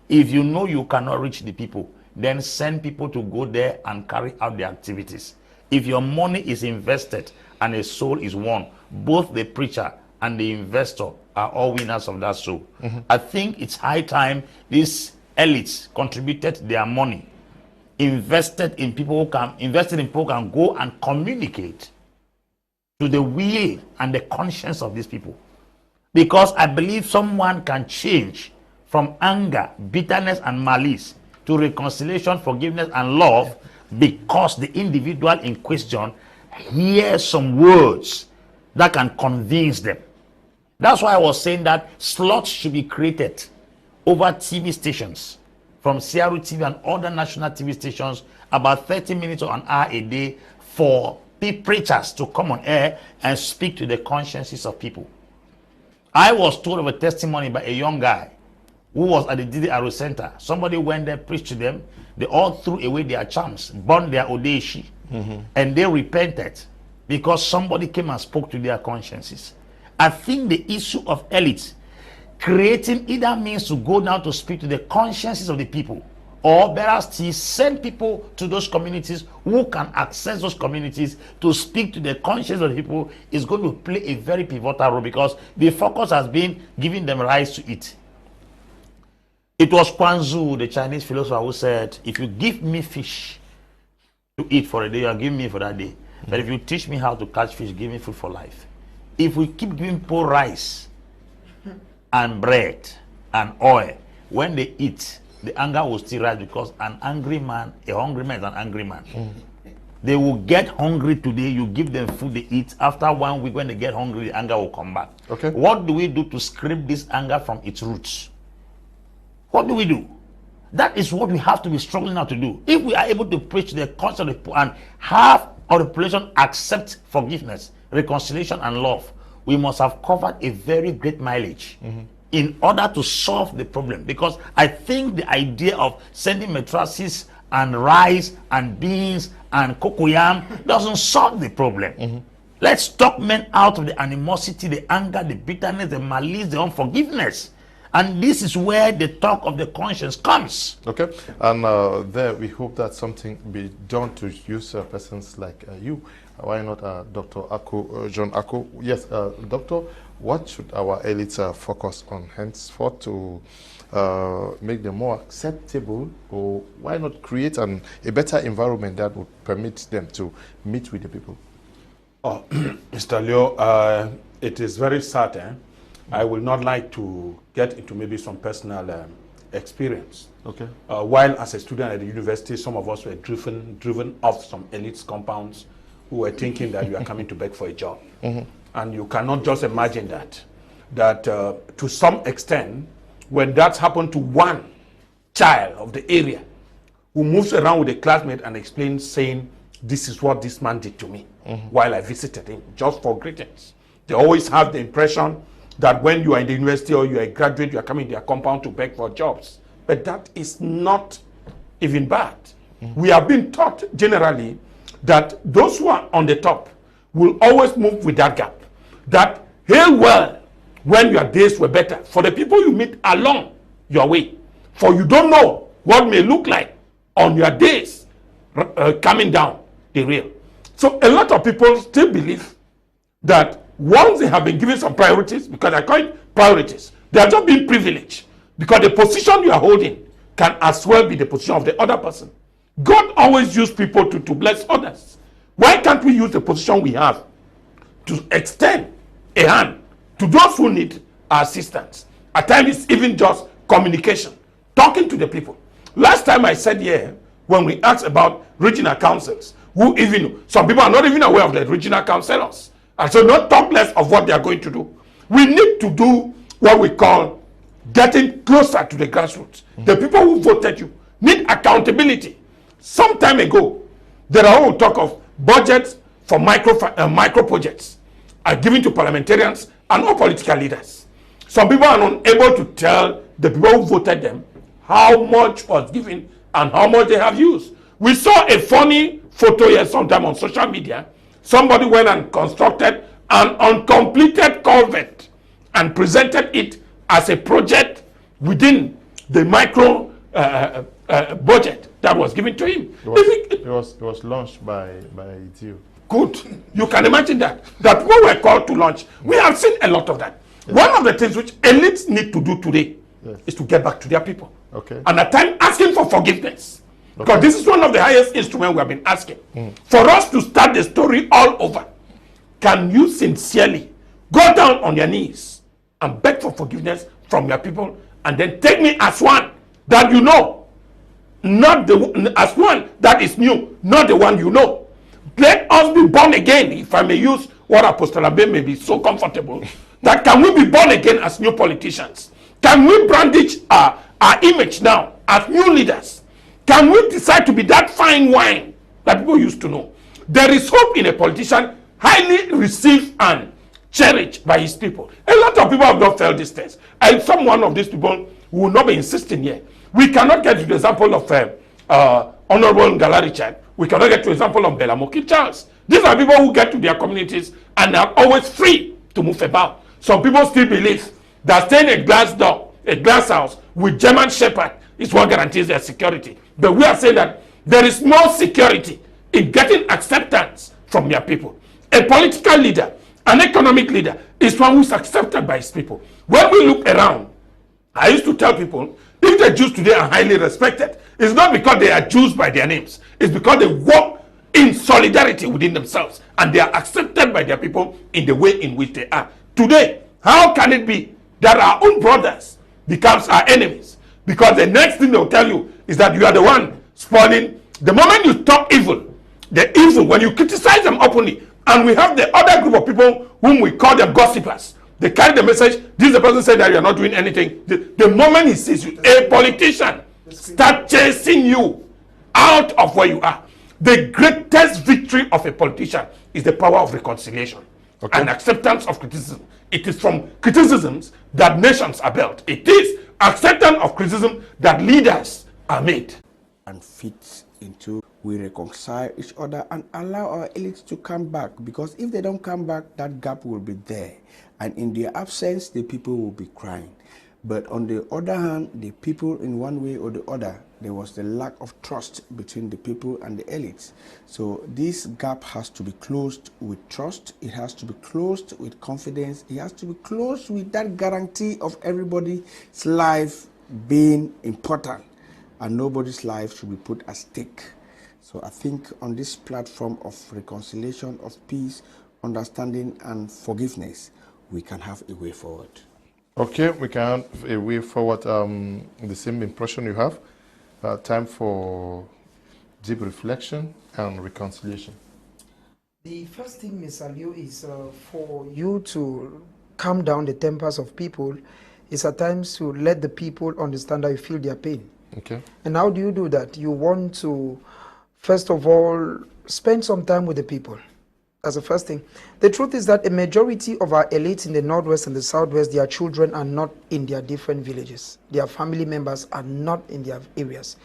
If you know you cannot reach the people, then send people to go there and carry out the activities. If your money is invested and a soul is won, both the preacher and the investor are all winners of that soul. I think it's high time these elites contributed their money, invested in people who can go and communicate to the will and the conscience of these people. Because I believe someone can change from anger, bitterness, and malice to reconciliation, forgiveness, and love because the individual in question hears some words that can convince them. That's why I was saying that slots should be created over TV stations, from CRU TV and other national TV stations, about 30 minutes or an hour a day for preachers to come on air and speak to the consciences of people. I was told of a testimony by a young guy who was at the DDRO Center. Somebody went there, preached to them. They all threw away their charms, burned their odeshi, and they repented because somebody came and spoke to their consciences. I think the issue of elites creating either means to go down to speak to the consciences of the people, or better still, send people to those communities who can access those communities to speak to the conscience of the people is going to play a very pivotal role, because the focus has been giving them rights to eat. It was Kwanzaa, the Chinese philosopher, who said, if you give me fish to eat for a day, you are giving me for that day. But if you teach me how to catch fish, give me food for life. If we keep giving people rice and bread and oil, when they eat, the anger will still rise, because an angry man, a hungry man is an angry man. They will get hungry today, you give them food they eat. After 1 week, when they get hungry, the anger will come back. Okay. What do we do to scrape this anger from its roots? What do we do? That is what we have to be struggling now to do. If we are able to preach the conscience of the people and half of the population accept forgiveness, reconciliation, and love, we must have covered a very great mileage in order to solve the problem. Because I think the idea of sending mattresses and rice and beans and cocoyam doesn't solve the problem. Let's talk men out of the animosity, the anger, the bitterness, the malice, the unforgiveness. And this is where the talk of the conscience comes. Okay, and there we hope that something be done to use persons like you. Why not Dr. Ako, John Ako? Yes, Doctor, what should our elites focus on henceforth to make them more acceptable, or why not create a better environment that would permit them to meet with the people? Oh, Mr. Leo, it is very sad. I will not like to get into maybe some personal experience. Okay. While as a student at the university, some of us were driven off some elites compounds who were thinking that you are coming to beg for a job. And you cannot just imagine that to some extent, when that's happened to one child of the area who moves around with a classmate and explains, saying, this is what this man did to me while I visited him, just for greetings. They always have the impression that when you are in the university or you are a graduate, you are coming to their compound to beg for jobs. But that is not even bad. We have been taught generally that those who are on the top will always move with that gap. That hail well when your days were better for the people you meet along your way. For you don't know what may look like on your days coming down the rail. So a lot of people still believe that once they have been given some priorities, because I call it priorities, they are just being privileged, because the position you are holding can as well be the position of the other person. God always uses people to bless others. Why can't we use the position we have to extend a hand to those who need our assistance? At times, it's even just communication, talking to the people. Last time I said here, when we asked about regional councils, who even, some people are not even aware of the regional councillors. And so not talk less of what they are going to do. We need to do what we call getting closer to the grassroots. The people who voted you need accountability. Some time ago, there are all talk of budgets for micro projects are given to parliamentarians and all political leaders. Some people are unable to tell the people who voted them how much was given and how much they have used. We saw a funny photo here sometime on social media. Somebody went and constructed an uncompleted culvert and presented it as a project within the micro budget that was given to him. It was launched by you. Good. You can imagine that when we're called to launch, we have seen a lot of that. Yes. One of the things which elites need to do today is to get back to their people. Okay. And at times asking for forgiveness. Okay. Because this is one of the highest instruments we have been asking. For us to start the story all over, can you sincerely go down on your knees and beg for forgiveness from your people, and then take me as one that you know, not as one that is new, not the one you know. Let us be born again, if I may use what Apostle Ambe may be so comfortable, that can we be born again as new politicians? Can we brandish our image now as new leaders? Can we decide to be that fine wine that people used to know? There is hope in a politician highly received and cherished by his people. A lot of people have not felt this test. And one of these people will not be insisting here. We cannot get to the example of Honorable Ngala Richard. We cannot get to the example of Bella Moki Charles. These are people who get to their communities and are always free to move about. Some people still believe that staying in a glass door, a glass house with German Shepherd is what guarantees their security. But we are saying that there is more security in getting acceptance from your people. A political leader, an economic leader, is one who is accepted by his people. When we look around, I used to tell people, if the Jews today are highly respected, it's not because they are Jews by their names. It's because they walk in solidarity within themselves and they are accepted by their people in the way in which they are. Today, how can it be that our own brothers becomes our enemies? Because the next thing they'll tell you is that you are the one spoiling. The moment you talk evil, the evil, when you criticize them openly, and we have the other group of people whom we call them gossipers. They carry the message, this is the person said that you are not doing anything. The moment he sees you, a politician, start chasing you out of where you are. The greatest victory of a politician is the power of reconciliation and acceptance of criticism. It is from criticisms that nations are built. It is acceptance of criticism that leaders are made. And fit into, we reconcile each other and allow our elites to come back, because if they don't come back, that gap will be there, and in their absence the people will be crying. But on the other hand, the people, in one way or the other, there was the lack of trust between the people and the elites. So this gap has to be closed with trust. It has to be closed with confidence. It has to be closed with that guarantee of everybody's life being important, and nobody's life should be put at stake. So I think on this platform of reconciliation, of peace, understanding and forgiveness, we can have a way forward. Okay, we can have a way forward. The same impression you have. Time for deep reflection and reconciliation. The first thing, Mr. Liu, is for you to calm down the tempers of people, is at times to let the people understand how you feel their pain. Okay. And how do you do that? You want to, first of all, spend some time with the people. That's the first thing. The truth is that a majority of our elites in the Northwest and the Southwest, their children are not in their different villages. Their family members are not in their areas.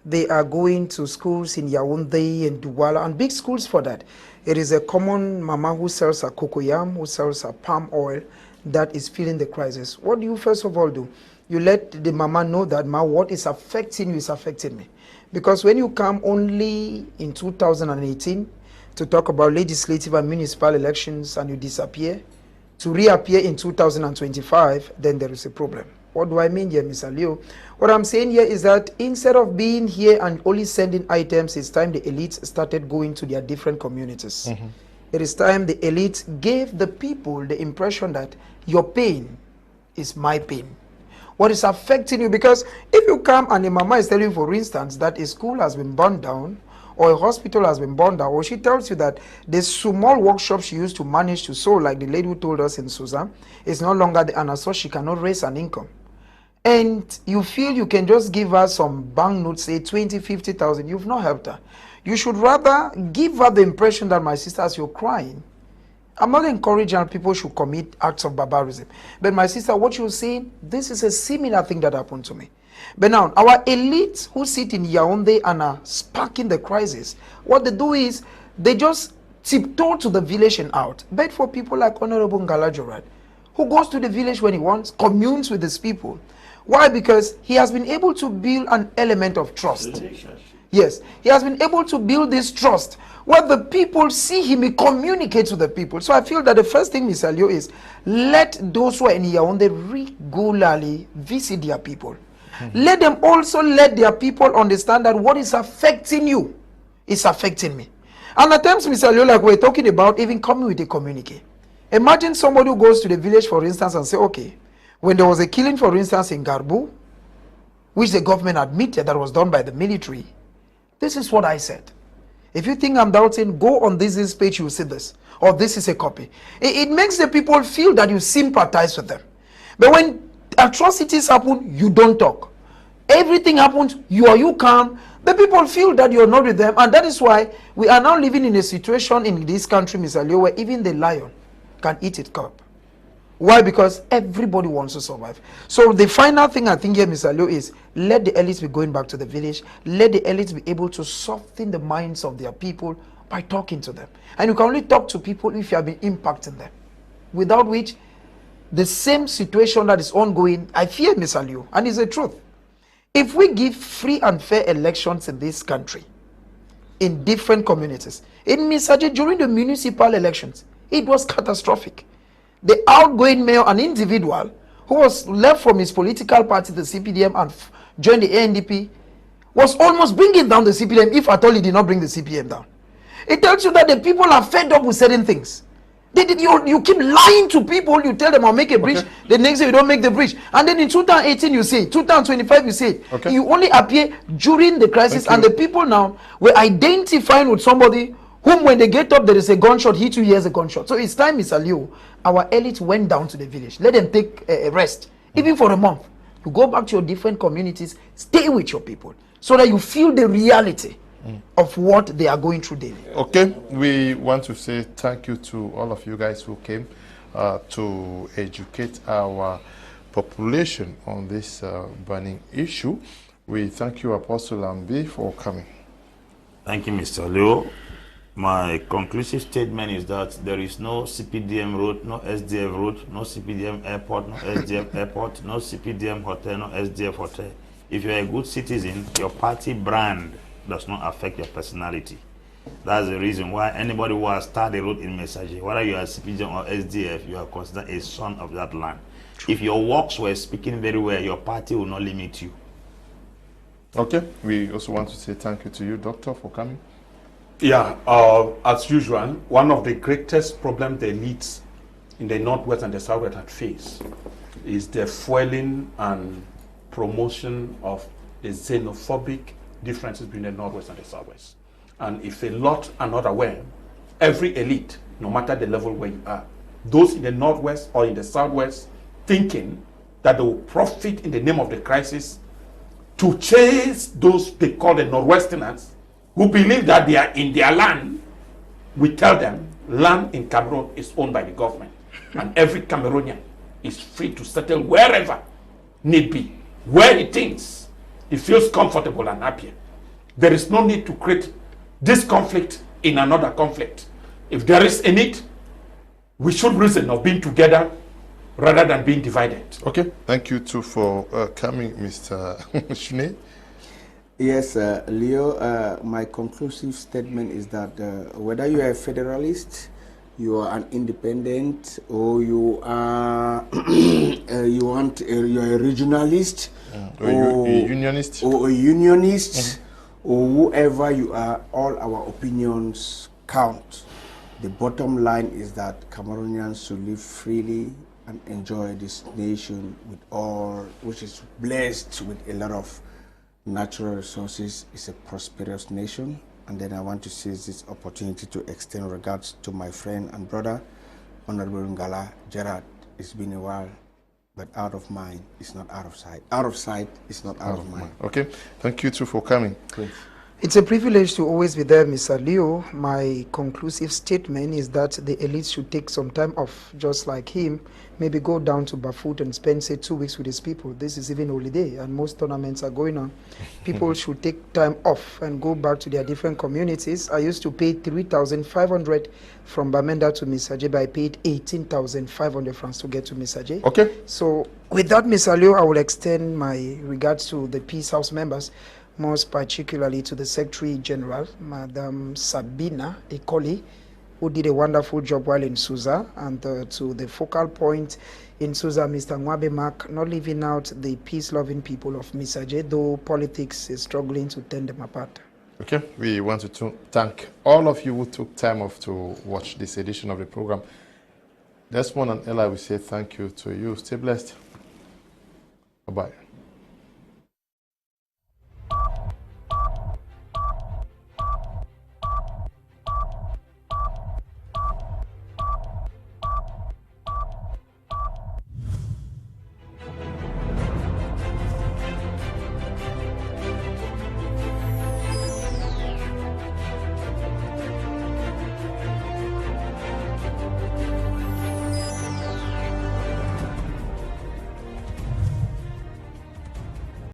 They are going to schools in Yaoundé and Douala, and big schools for that. It is a common mama who sells a cocoyam, who sells a palm oil, that is feeling the crisis. What do you first of all do? You let the mama know that, ma, what is affecting you is affecting me. Because when you come only in 2018 to talk about legislative and municipal elections and you disappear, to reappear in 2025, then there is a problem. What do I mean here, Mr. Leo? What I'm saying here is that instead of being here and only sending items, it's time the elites started going to their different communities. It is time the elites gave the people the impression that your pain is my pain. What is affecting you? Because if you come and a mama is telling you, for instance, that a school has been burned down, or a hospital has been burned down, or she tells you that the small workshop she used to manage to sew, like the lady who told us in Susan, is no longer the and so she cannot raise an income. And you feel you can just give her some bank notes, say 20, 50,000, you've not helped her. You should rather give her the impression that, my sister, as you're crying, I'm not encouraging people should commit acts of barbarism. But my sister, what you're saying, this is a similar thing that happened to me. But now, our elites who sit in Yaoundé and are sparking the crisis, what they do is, they just tiptoe to the village and out. But for people like Honorable Ngala Jorad, who goes to the village when he wants, communes with his people. Why? Because he has been able to build an element of trust. Yes, he has been able to build this trust where the people see him, he communicates with the people. So I feel that the first thing, Mr. Leo, is let those who are in Yaoundé regularly visit their people. Let them also let their people understand that what is affecting you is affecting me. And at times, Mr. Leo, like we're talking about even coming with a communique. Imagine somebody who goes to the village, for instance, and say, okay, when there was a killing, for instance, in Garbu, which the government admitted that was done by the military, this is what I said. If you think I'm doubting, go on this page, you will see this. Or this is a copy. It makes the people feel that you sympathize with them. But when atrocities happen, you don't talk. Everything happens, you calm. The people feel that you're not with them. And that is why we are now living in a situation in this country, Mr. Leo, where even the lion can eat its cub. Why? Because everybody wants to survive. So the final thing I think here, Mr. Leo, is let the elites be going back to the village. Let the elites be able to soften the minds of their people by talking to them. And you can only talk to people if you have been impacting them. Without which, the same situation that is ongoing, I fear, Mr. Leo, and it's the truth. If we give free and fair elections in this country, in different communities, in Misaje, during the municipal elections, it was catastrophic. The outgoing mayor, an individual who was left from his political party, the CPDM, and joined the ANDP, was almost bringing down the CPDM, if at all he did not bring the CPM down. It tells you that the people are fed up with certain things. You keep lying to people, you tell them I'll make a bridge, the next day you don't make the bridge. And then in 2018 you say, 2025 you say, you only appear during the crisis, and the people now were identifying with somebody whom when they get up there is a gunshot, he too hears a gunshot. So it's time, Mr. Leo, our elites went down to the village. Let them take a rest, even for a month. You go back to your different communities, stay with your people, so that you feel the reality of what they are going through daily. Okay, we want to say thank you to all of you guys who came to educate our population on this burning issue. We thank you, Apostle Ambe, for coming. Thank you, Mr. Leo. My conclusive statement is that there is no CPDM road, no SDF road, no CPDM airport, no SDF airport, no CPDM hotel, no SDF hotel. If you're a good citizen, your party brand does not affect your personality. That's the reason why anybody who has started a road in Message, whether you are CPDM or SDF, you are considered a son of that land. True. If your works were speaking very well, your party will not limit you. Okay, we also want to say thank you to you, Doctor, for coming. Yeah, as usual, one of the greatest problems the elites in the Northwest and the Southwest had faced is the fueling and promotion of the xenophobic differences between the Northwest and the Southwest. And if a lot are not aware, every elite, no matter the level where you are, those in the Northwest or in the Southwest thinking that they will profit in the name of the crisis to chase those they call the Northwesterners who believe that they are in their land, we tell them land in Cameroon is owned by the government and every Cameroonian is free to settle wherever need be, where he thinks he feels comfortable and happy. There is no need to create this conflict in another conflict. If there is a need, we should reason of being together rather than being divided. Okay, thank you too for coming, Mr. Shune. Yes, Leo, my conclusive statement is that whether you are a federalist, you are an independent, or you are you're a regionalist, or a unionist, or whoever you are. All our opinions count. The bottom line is that Cameroonians should live freely and enjoy this nation which is blessed with a lot of natural resources. It's a prosperous nation. And then I want to seize this opportunity to extend regards to my friend and brother, Honorable Ngala Gerard. It's been a while, but out of mind is not out of sight. Out of sight is not out of mind. Okay, thank you too for coming. Please. It's a privilege to always be there, Mr. Leo. My conclusive statement is that the elites should take some time off, just like him. Maybe go down to Bafut and spend, say, 2 weeks with his people. This is even holiday, and most tournaments are going on. People should take time off and go back to their different communities. I used to pay 3,500 from Bamenda to Mukage, but I paid 18,500 francs to get to Mukage. Okay. So with that, Mr. Leo, I will extend my regards to the Peace House members, most particularly to the Secretary General, Madam Sabina Ekoli, who did a wonderful job while in Susa, and to the focal point in Susa, Mr. Ngwa Mark, not leaving out the peace-loving people of Mukage, though politics is struggling to tear them apart. Okay, we want to thank all of you who took time off to watch this edition of the program. Desmond and Ella, we say thank you to you. Stay blessed. Bye-bye.